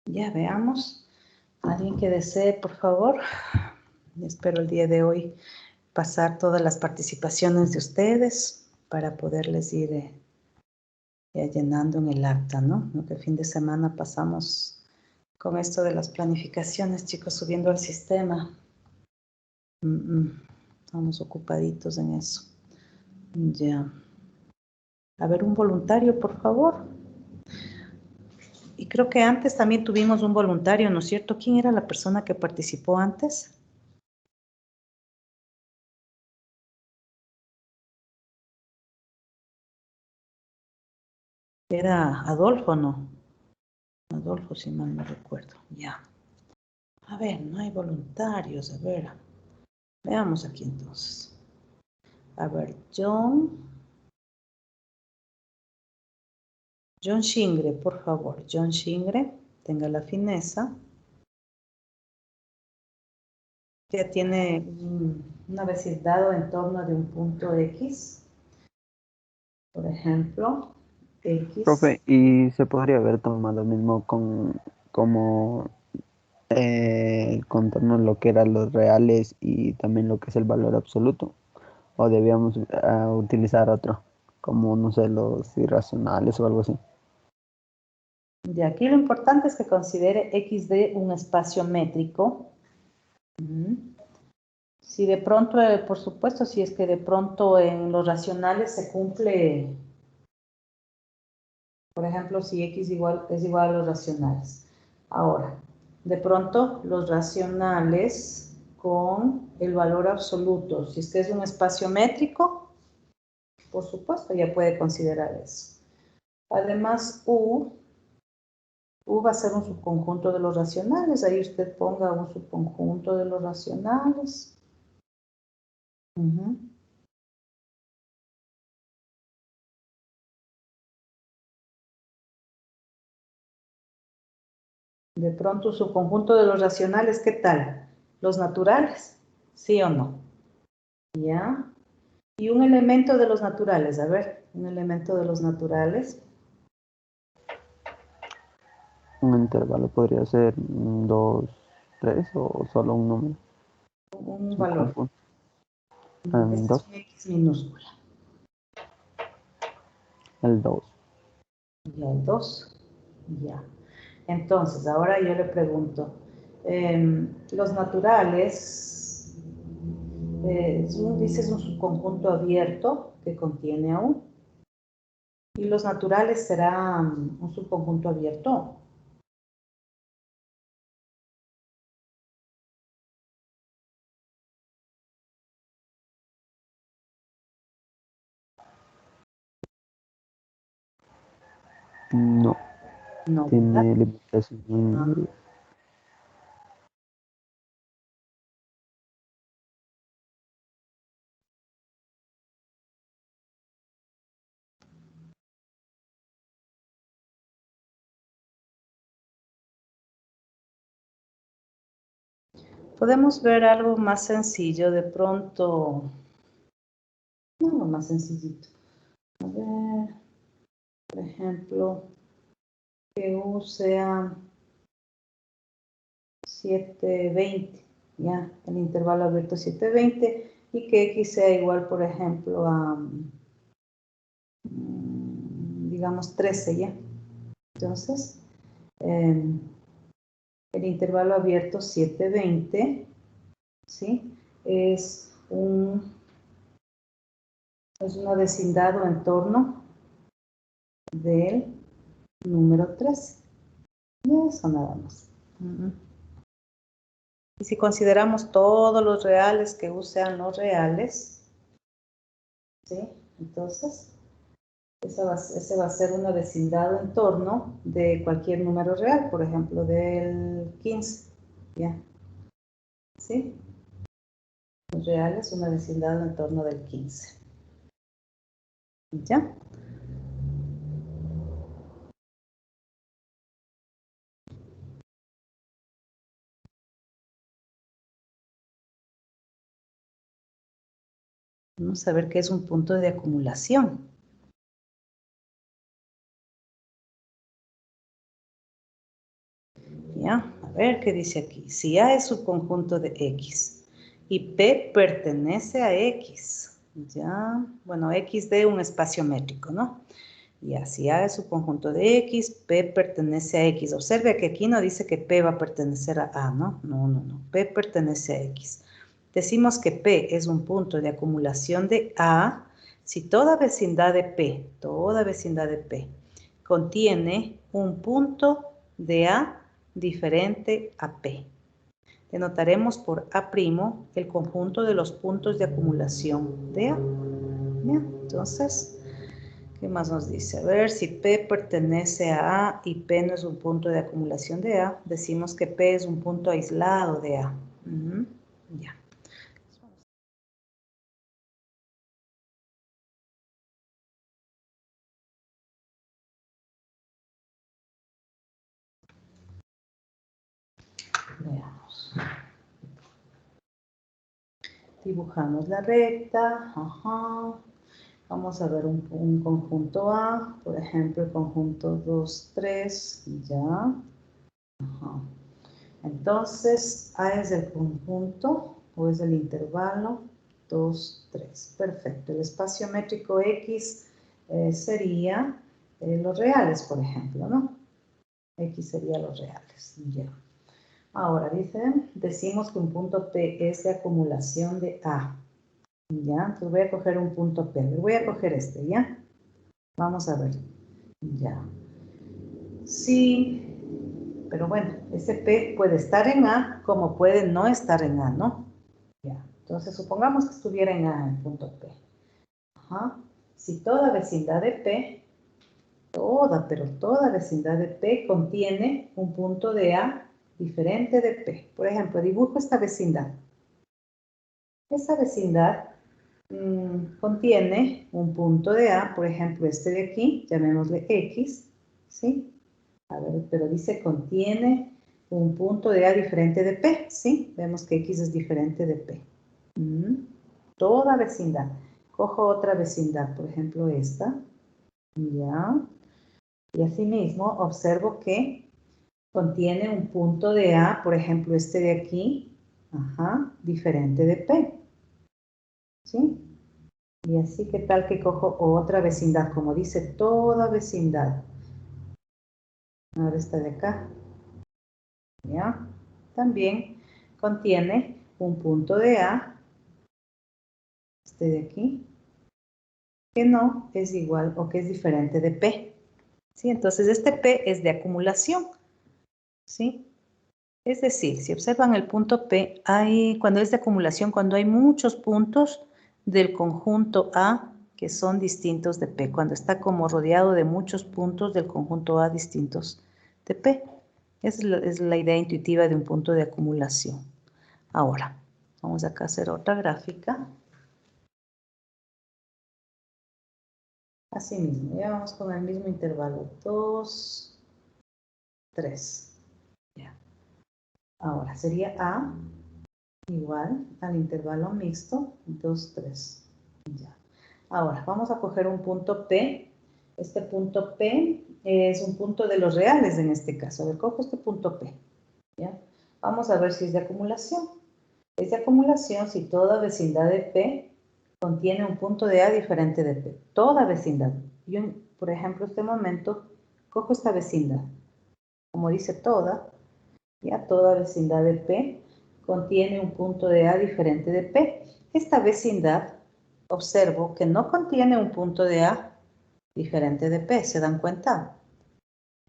Ya veamos. Alguien que desee, por favor. Espero el día de hoy pasar todas las participaciones de ustedes para poderles ir ya llenando en el acta, ¿no? Que fin de semana pasamos con esto de las planificaciones, chicos, subiendo al sistema. Estamos ocupaditos en eso. Ya. A ver, un voluntario, por favor. Y creo que antes también tuvimos un voluntario, ¿no es cierto? ¿Quién era la persona que participó antes? Era Adolfo, ¿no? Adolfo, si mal no recuerdo. Ya. A ver, no hay voluntarios. A ver. Veamos aquí entonces. A ver, John Shingre, por favor. John Shingre, tenga la fineza. Ya tiene una vecindad o entorno de un punto X. Por ejemplo, X. Profe, ¿y se podría haber tomado lo mismo como contorno lo que eran los reales y también lo que es el valor absoluto? ¿O debíamos utilizar otro? Como, no sé, los irracionales o algo así. De aquí lo importante es que considere XD un espacio métrico. Si de pronto, por supuesto, si es que de pronto en los racionales se cumple, por ejemplo, si X es igual a los racionales. Ahora, de pronto los racionales con el valor absoluto, si es que es un espacio métrico, por supuesto, ya puede considerar eso. Además, U va a ser un subconjunto de los racionales. Ahí usted ponga un subconjunto de los racionales. De pronto, subconjunto de los racionales, ¿qué tal? Los naturales, ¿sí o no? ¿Ya? Y un elemento de los naturales, a ver, un elemento de los naturales. Un intervalo podría ser 2, 3 o solo un número. Un valor. Este es un X minúscula. El 2. Ya, el 2. Ya. Entonces, ahora yo le pregunto, los naturales, dices un subconjunto abierto que contiene a U. Y los naturales serán un subconjunto abierto. No. No, Tiene ¿verdad? limitación. Podemos ver algo más sencillo, de pronto, algo más sencillito. A ver, por ejemplo, que U sea 720, ya, el intervalo abierto 720, y que X sea igual, por ejemplo, a, digamos, 13, ya. Entonces, el intervalo abierto 720, ¿sí? Es una vecindad o entorno del número 13. Eso nada más. Y si consideramos todos los reales que U sean los reales, ¿sí? Entonces, ese va a ser una vecindad o entorno de cualquier número real, por ejemplo, del 15, ¿ya? ¿Sí? Los reales, una vecindad o entorno del 15. ¿Ya? Vamos a ver qué es un punto de acumulación. ¿Ya? A ver qué dice aquí. Si A es subconjunto de X y P pertenece a X, ¿ya? Bueno, X de un espacio métrico, ¿no? Ya, si A es subconjunto de X, P pertenece a X. Observe que aquí no dice que P va a pertenecer a A, ¿no? No. P pertenece a X. Decimos que P es un punto de acumulación de A si toda vecindad de P contiene un punto de A diferente a P. Denotaremos por A' el conjunto de los puntos de acumulación de A. ¿Ya? Entonces, ¿qué más nos dice? A ver, si P pertenece a A y P no es un punto de acumulación de A, decimos que P es un punto aislado de A. Ya. Veamos. Dibujamos la recta. Ajá. Vamos a ver un conjunto A, por ejemplo, el conjunto 2, 3, ya. Ajá. Entonces, A es el conjunto, o es el intervalo, 2, 3. Perfecto. El espacio métrico X sería los reales, por ejemplo, ¿no? X sería los reales. Ya. Ahora, decimos que un punto P es de acumulación de A. ¿Ya? Entonces voy a coger un punto P. Voy a coger este, ¿ya? Vamos a ver. Ya. Sí, pero bueno, ese P puede estar en A como puede no estar en A, ¿no? Ya. Entonces, supongamos que estuviera en A el punto P. Ajá. Si toda vecindad de P, pero toda vecindad de P contiene un punto de A diferente de P. Por ejemplo, dibujo esta vecindad. Esa vecindad contiene un punto de A, por ejemplo, este de aquí, llamémosle X, ¿sí? A ver, pero dice contiene un punto de A diferente de P, ¿sí? Vemos que X es diferente de P. Toda vecindad. Cojo otra vecindad, por ejemplo, esta, ¿ya? Y asimismo observo que contiene un punto de A, por ejemplo, este de aquí, diferente de P, ¿sí? Y así, ¿qué tal que cojo otra vecindad? Como dice, toda vecindad. Ahora esta de acá. ¿Ya? También contiene un punto de A, este de aquí, que no es igual o que es diferente de P. ¿Sí? Entonces, este P es de acumulación. ¿Sí? Es decir, si observan el punto P, cuando es de acumulación, cuando hay muchos puntos del conjunto A que son distintos de P, cuando está como rodeado de muchos puntos del conjunto A distintos de P. Es la idea intuitiva de un punto de acumulación. Ahora, vamos acá a hacer otra gráfica. Así mismo, ya vamos con el mismo intervalo. 2, 3. Ya. Ahora sería A igual al intervalo mixto 2, 3. Ya. Ahora, vamos a coger un punto P. Este punto P es un punto de los reales en este caso. A ver, cojo este punto P. ¿Ya? Vamos a ver si es de acumulación. Es de acumulación si toda vecindad de P contiene un punto de A diferente de P. Toda vecindad. Yo, por ejemplo, en este momento, cojo esta vecindad. Como dice toda, ya toda vecindad de P contiene un punto de A diferente de P. Esta vecindad, observo que no contiene un punto de A diferente de P. ¿Se dan cuenta?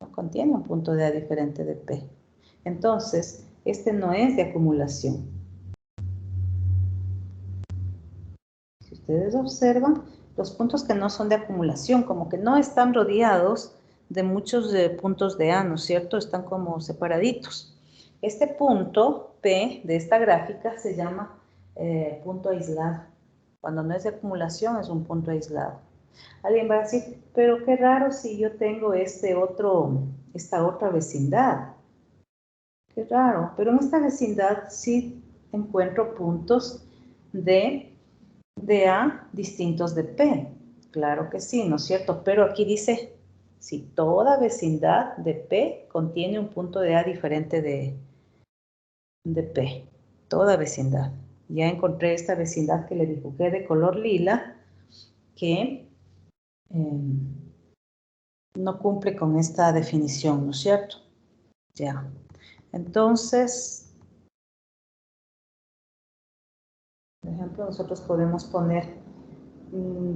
No contiene un punto de A diferente de P. Entonces, este no es de acumulación. Si ustedes observan, los puntos que no son de acumulación, como que no están rodeados de muchos puntos de A, ¿no es cierto? Están como separaditos. Este punto P de esta gráfica se llama punto aislado. Cuando no es de acumulación es un punto aislado. Alguien va a decir, pero qué raro si yo tengo esta otra vecindad. Qué raro, pero en esta vecindad sí encuentro puntos de A distintos de P. Claro que sí, ¿no es cierto? Pero aquí dice, si toda vecindad de P contiene un punto de A diferente de P. Toda vecindad. Ya encontré esta vecindad que le dibujé de color lila que no cumple con esta definición, ¿no es cierto? Ya. Entonces, por ejemplo, nosotros podemos poner,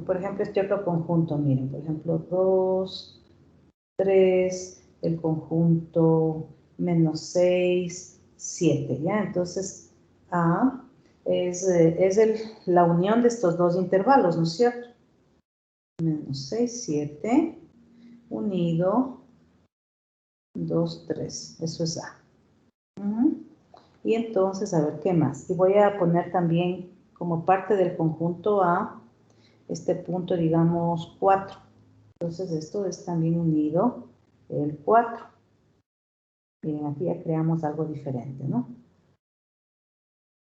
por ejemplo, este otro conjunto, miren, por ejemplo, 2, 3, el conjunto menos 6, 7, ¿ya? Entonces, A es la unión de estos dos intervalos, ¿no es cierto? Menos 6, 7, unido 2, 3, eso es A. Y entonces, a ver, ¿qué más? Y voy a poner también como parte del conjunto A, este punto, digamos, 4. Entonces, esto es también unido el 4. Miren, aquí ya creamos algo diferente, ¿no?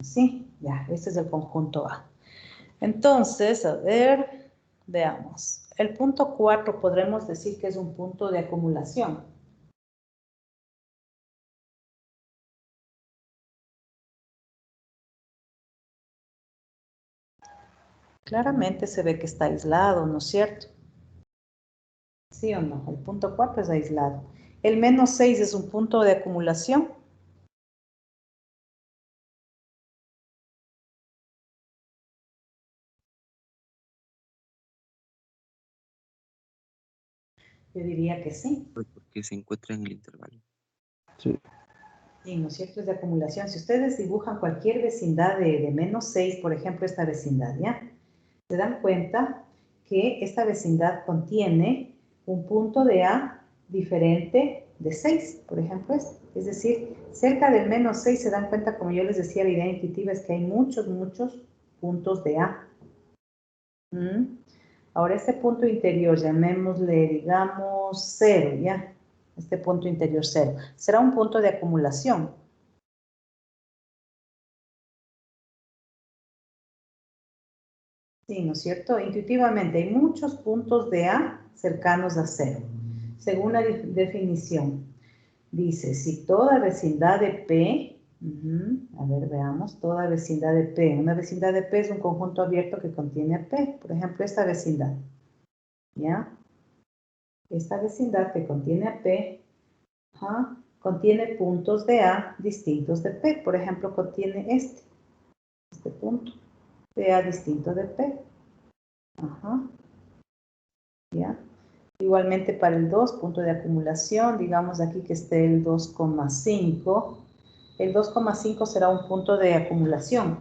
Sí, ya, este es el conjunto A. Entonces, a ver, veamos. El punto 4 podremos decir que es un punto de acumulación. Claramente se ve que está aislado, ¿no es cierto? ¿Sí o no? El punto 4 es aislado. El menos 6 es un punto de acumulación. Yo diría que sí. Porque se encuentra en el intervalo. Sí. Sí, ¿no es cierto? Es de acumulación. Si ustedes dibujan cualquier vecindad de menos 6, por ejemplo, esta vecindad, ¿ya? Se dan cuenta que esta vecindad contiene un punto de A diferente de 6, por ejemplo, este. Es decir, cerca del menos 6 se dan cuenta, como yo les decía, la idea intuitiva es que hay muchos puntos de A. Ahora, este punto interior, llamémosle, digamos, 0, ¿ya? Este punto interior 0. Será un punto de acumulación. Sí, ¿no es cierto? Intuitivamente hay muchos puntos de A cercanos a 0. Según la definición, dice, si toda vecindad de P, a ver, veamos, toda vecindad de P. Una vecindad de P es un conjunto abierto que contiene a P. Por ejemplo, esta vecindad, ¿ya? Esta vecindad que contiene a P, contiene puntos de A distintos de P. Por ejemplo, contiene este punto de A distinto de P. ¿Ya? Igualmente para el 2, punto de acumulación, digamos aquí que esté el 2,5. El 2,5 será un punto de acumulación.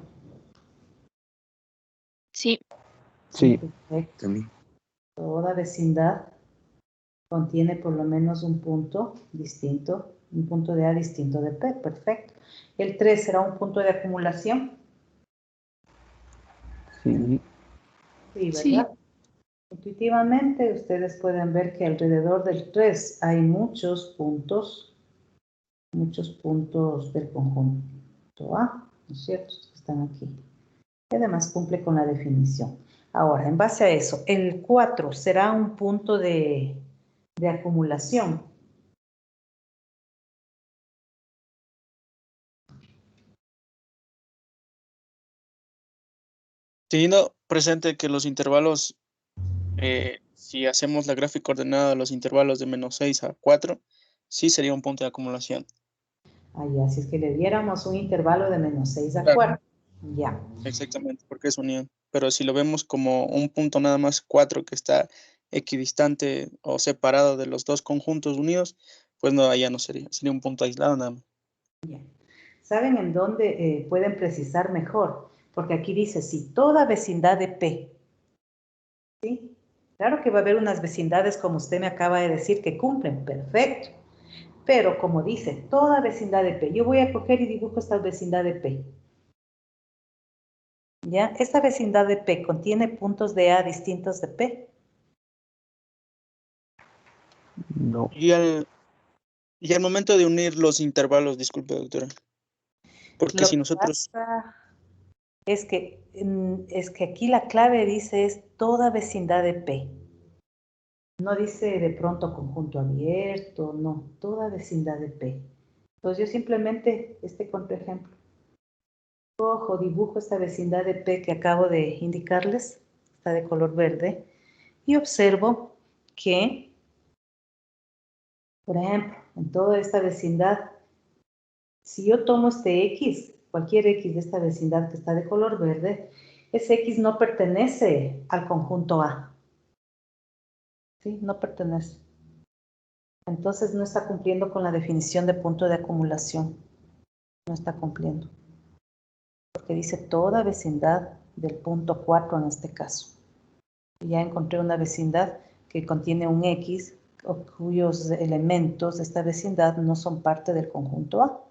Sí. Sí. Perfecto. También. Toda vecindad contiene por lo menos un punto distinto, un punto de A distinto de P. Perfecto. El 3 será un punto de acumulación. Sí. Sí, Sí. ¿verdad? Intuitivamente ustedes pueden ver que alrededor del 3 hay muchos puntos del conjunto A, ¿no es cierto? Que están aquí. Y además cumple con la definición. Ahora, en base a eso, el 4 será un punto de acumulación. Teniendo presente que los intervalos, si hacemos la gráfica ordenada de los intervalos de menos 6 a 4, sí sería un punto de acumulación. Allá, si es que le diéramos un intervalo de menos 6 a Claro. 4. Ya. Exactamente, porque es unión. Pero si lo vemos como un punto nada más 4 que está equidistante o separado de los dos conjuntos unidos, pues no, allá no sería. Sería un punto aislado nada más. Ya. ¿Saben en dónde pueden precisar mejor? Porque aquí dice, si toda vecindad de P, ¿sí? Claro que va a haber unas vecindades, como usted me acaba de decir, que cumplen, perfecto. Pero como dice, toda vecindad de P, yo voy a coger y dibujo esta vecindad de P. ¿Ya? Esta vecindad de P contiene puntos de A distintos de P. No. Y al momento de unir los intervalos, disculpe, doctora, porque Lo si que nosotros... pasa es que aquí la clave dice es toda vecindad de P. No dice de pronto conjunto abierto, no, toda vecindad de P. Entonces yo simplemente, este contraejemplo, cojo, dibujo esta vecindad de P que acabo de indicarles, está de color verde, y observo que, por ejemplo, en toda esta vecindad, si yo tomo este X, cualquier X de esta vecindad que está de color verde, ese X no pertenece al conjunto A. ¿Sí? No pertenece. Entonces no está cumpliendo con la definición de punto de acumulación. No está cumpliendo. Porque dice toda vecindad del punto 4 en este caso. Y ya encontré una vecindad que contiene un X cuyos elementos de esta vecindad no son parte del conjunto A.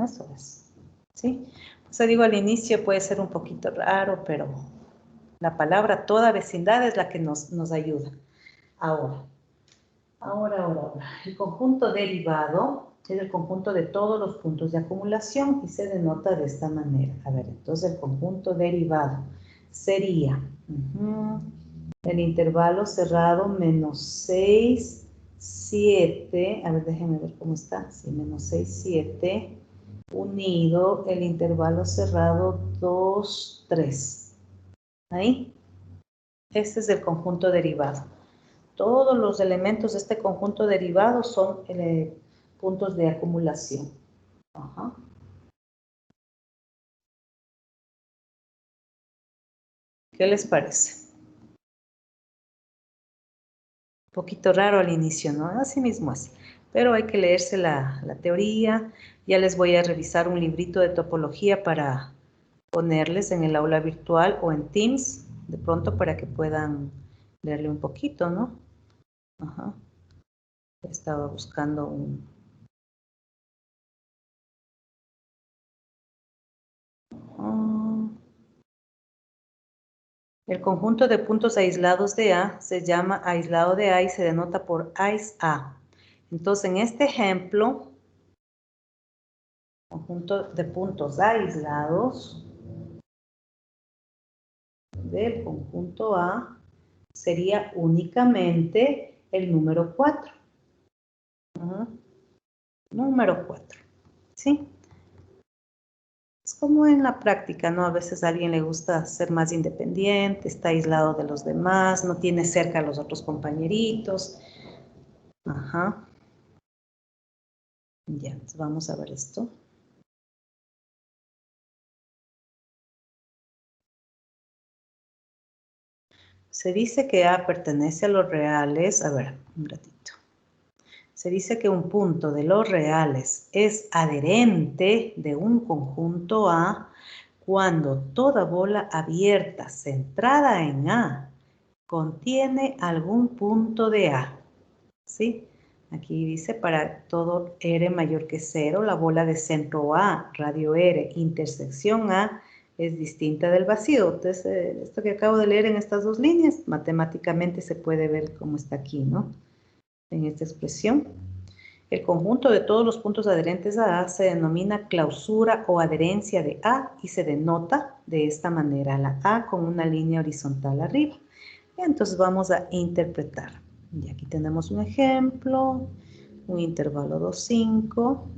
Eso es. ¿Sí? Pues digo, al inicio puede ser un poquito raro, pero la palabra toda vecindad es la que nos ayuda. Ahora. El conjunto derivado es el conjunto de todos los puntos de acumulación y se denota de esta manera. A ver, entonces el conjunto derivado sería el intervalo cerrado menos 6, 7. A ver, déjenme ver cómo está. Sí, menos 6, 7. unido el intervalo cerrado 2, 3. Ahí. Este es el conjunto derivado. Todos los elementos de este conjunto derivado son puntos de acumulación. Ajá. ¿Qué les parece? Un poquito raro al inicio, ¿no? Así mismo es. Pero hay que leerse la teoría. Ya les voy a revisar un librito de topología para ponerles en el aula virtual o en Teams, de pronto para que puedan leerle un poquito, ¿no? Ajá. Estaba buscando un... El conjunto de puntos aislados de A se llama aislado de A y se denota por AIS A. Entonces, en este ejemplo, conjunto de puntos aislados del conjunto A sería únicamente el número 4. Número 4, ¿sí? Es como en la práctica, ¿no? A veces a alguien le gusta ser más independiente, está aislado de los demás, no tiene cerca a los otros compañeritos. Ajá. Ya, entonces vamos a ver esto. Se dice que A pertenece a los reales. A ver, un ratito. Se dice que un punto de los reales es adherente de un conjunto A cuando toda bola abierta centrada en A contiene algún punto de A. ¿Sí? Aquí dice para todo R mayor que 0, la bola de centro A, radio R, intersección A, es distinta del vacío. Entonces, esto que acabo de leer en estas dos líneas, matemáticamente se puede ver cómo está aquí, ¿no? En esta expresión. El conjunto de todos los puntos adherentes a A se denomina clausura o adherencia de A y se denota de esta manera, la A con una línea horizontal arriba. Y entonces vamos a interpretar. Y aquí tenemos un ejemplo, un intervalo 2, 5.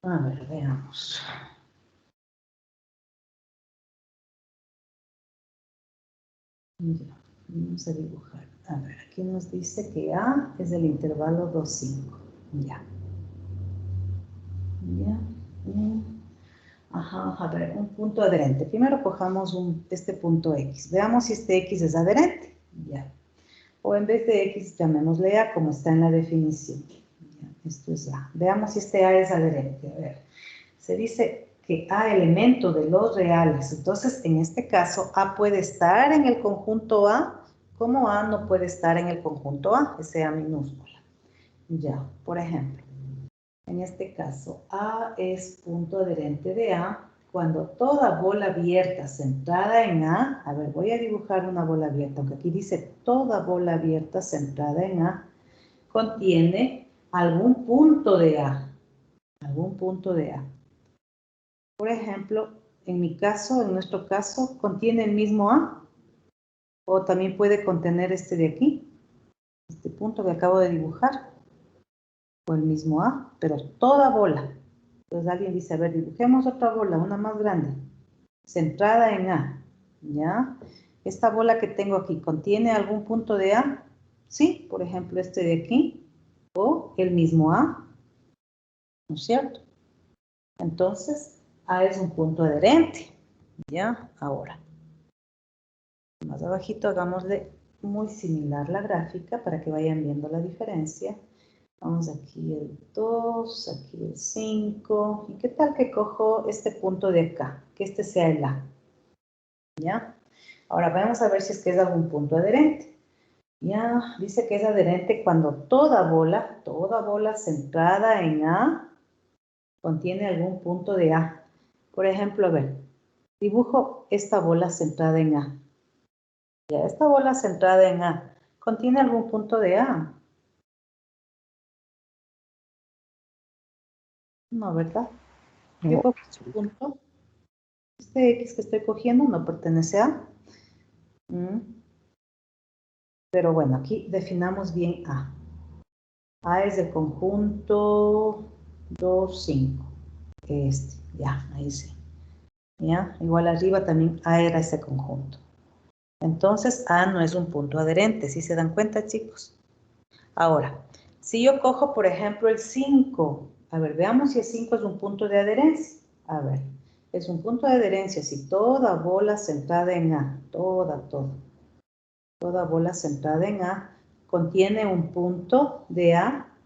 A ver, veamos. Ya, vamos a dibujar. A ver, aquí nos dice que A es el intervalo 2, 5. Ya. Ya. Ajá, a ver, un punto adherente. Primero cojamos este punto X. Veamos si este X es adherente. Ya. O en vez de X, llamémosle A como está en la definición. Ya, esto es A. Veamos si este A es adherente. A ver, se dice que A elemento de los reales. Entonces, en este caso, A puede estar en el conjunto A, como A no puede estar en el conjunto A, ese A minúscula. Ya, por ejemplo. En este caso, A es punto adherente de A cuando toda bola abierta centrada en A, a ver, voy a dibujar una bola abierta, aunque aquí dice toda bola abierta centrada en A, contiene algún punto de A, algún punto de A. Por ejemplo, en mi caso, en nuestro caso, contiene el mismo A, o también puede contener este de aquí, este punto que acabo de dibujar, o el mismo A, pero toda bola. Entonces alguien dice, a ver, dibujemos otra bola, una más grande, centrada en A, ¿ya? Esta bola que tengo aquí, ¿contiene algún punto de A? Sí, por ejemplo, este de aquí, o el mismo A, ¿no es cierto? Entonces, A es un punto adherente, ¿ya? Ahora, más abajito hagámosle muy similar la gráfica para que vayan viendo la diferencia. Vamos aquí el 2, aquí el 5. ¿Y qué tal que cojo este punto de acá? Que este sea el A. ¿Ya? Ahora vamos a ver si es que es algún punto adherente. Ya, dice que es adherente cuando toda bola centrada en A contiene algún punto de A. Por ejemplo, a ver, dibujo esta bola centrada en A. Ya, esta bola centrada en A, ¿contiene algún punto de A? No, ¿verdad? ¿Qué No, punto? Este X que estoy cogiendo no pertenece a. Pero bueno, aquí definamos bien A. A es del conjunto 2, 5. Ya, ahí sí. ¿Ya? Igual arriba también A era ese conjunto. Entonces, A no es un punto adherente, ¿sí se dan cuenta, chicos? Ahora, si yo cojo, por ejemplo, el 5, a ver, veamos si el 5 es un punto de adherencia. A ver, es un punto de adherencia si toda bola centrada en A, toda bola centrada en A, contiene un punto de A,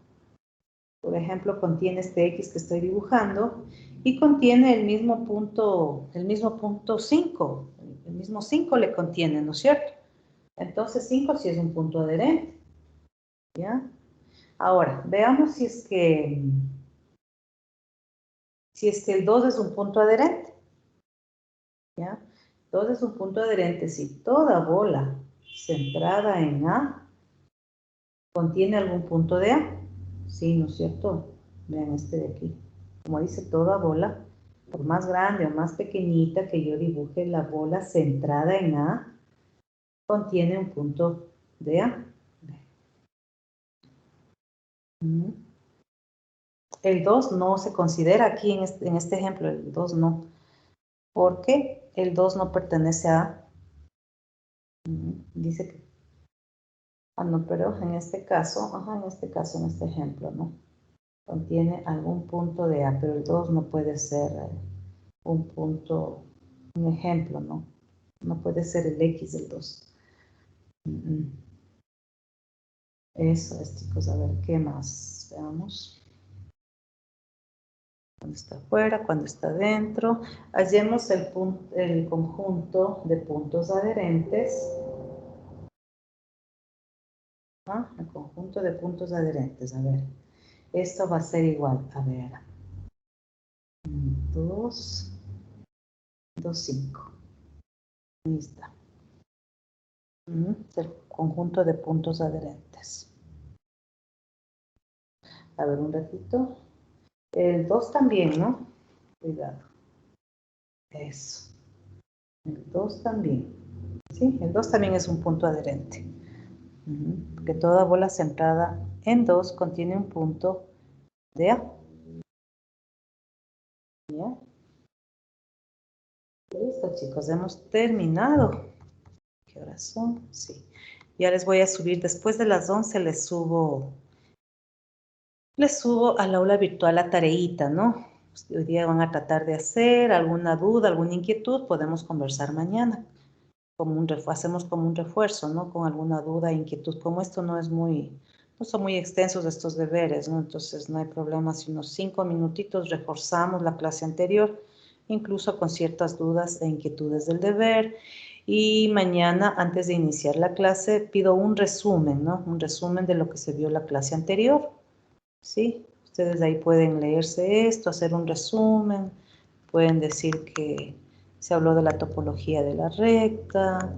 por ejemplo, contiene este X que estoy dibujando, y contiene el mismo punto 5, el mismo 5 le contiene, ¿no es cierto? Entonces 5 sí es un punto adherente, ¿ya? Ahora, veamos si es que el 2 es un punto adherente, ¿ya? 2 es un punto adherente si toda bola centrada en A contiene algún punto de A, ¿sí, no es cierto? Vean este de aquí, como dice toda bola, por más grande o más pequeñita que yo dibuje, la bola centrada en A contiene un punto de A. El 2 no se considera aquí en este ejemplo, el 2 no, porque el 2 no pertenece a, dice que, no, pero en este caso, en este ejemplo, ¿no? Contiene algún punto de A, pero el 2 no puede ser un punto, un ejemplo, ¿no? No puede ser el X del 2. Eso es, chicos. A ver, ¿qué más? Veamos. Cuando está afuera, cuando está dentro. Hallemos el conjunto de puntos adherentes. El conjunto de puntos adherentes. A ver, esto va a ser igual. A ver. 2, 2, 5. Ahí está. El conjunto de puntos adherentes. A ver, un ratito. El 2 también, ¿no? Cuidado. Eso. El 2 también. ¿Sí? El 2 también es un punto adherente. Porque toda bola centrada en 2 contiene un punto de A. ¿Ya? Listo, chicos. Hemos terminado. ¿Qué horas son? Sí. Ya les voy a subir. Después de las 11 les subo al aula virtual la tareita, ¿no? Hoy día van a tratar de hacer alguna duda, alguna inquietud, podemos conversar mañana. Hacemos como un refuerzo, ¿no? Con alguna duda, inquietud. Como esto no son muy extensos estos deberes, ¿no? Entonces no hay problema si unos 5 minutitos reforzamos la clase anterior, incluso con ciertas dudas e inquietudes del deber. Y mañana, antes de iniciar la clase, pido un resumen, ¿no? Un resumen de lo que se vio en la clase anterior. ¿Sí? Ustedes ahí pueden leerse esto, hacer un resumen, pueden decir que se habló de la topología de la recta,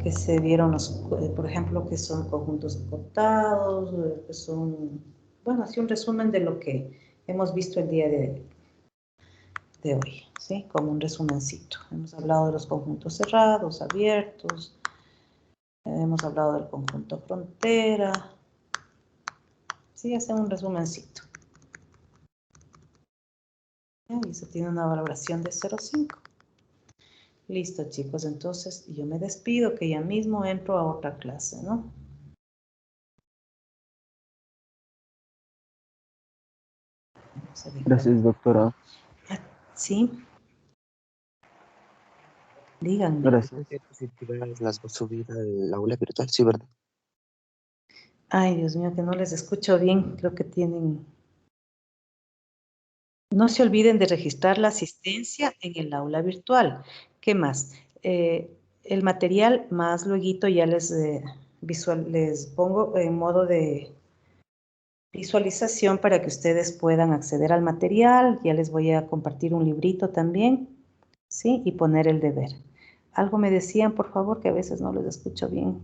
que se vieron por ejemplo, que son conjuntos acotados, que son, bueno, así un resumen de lo que hemos visto el día de hoy, ¿sí? Como un resumencito. Hemos hablado de los conjuntos cerrados, abiertos, hemos hablado del conjunto frontera, sí, hacen un resumencito. Y eso tiene una valoración de 0,5. Listo, chicos. Entonces, yo me despido, que ya mismo entro a otra clase, ¿no? Gracias, doctora. Sí. Díganme. Gracias. ¿Qué posibilidades las va a subir al aula virtual? Sí, ¿verdad? Ay, Dios mío, que no les escucho bien. Creo que tienen... No se olviden de registrar la asistencia en el aula virtual. ¿Qué más? El material más luego ya les pongo en modo de visualización para que ustedes puedan acceder al material. Ya les voy a compartir un librito también, ¿sí? Y poner el deber. Algo me decían, por favor, que a veces no les escucho bien.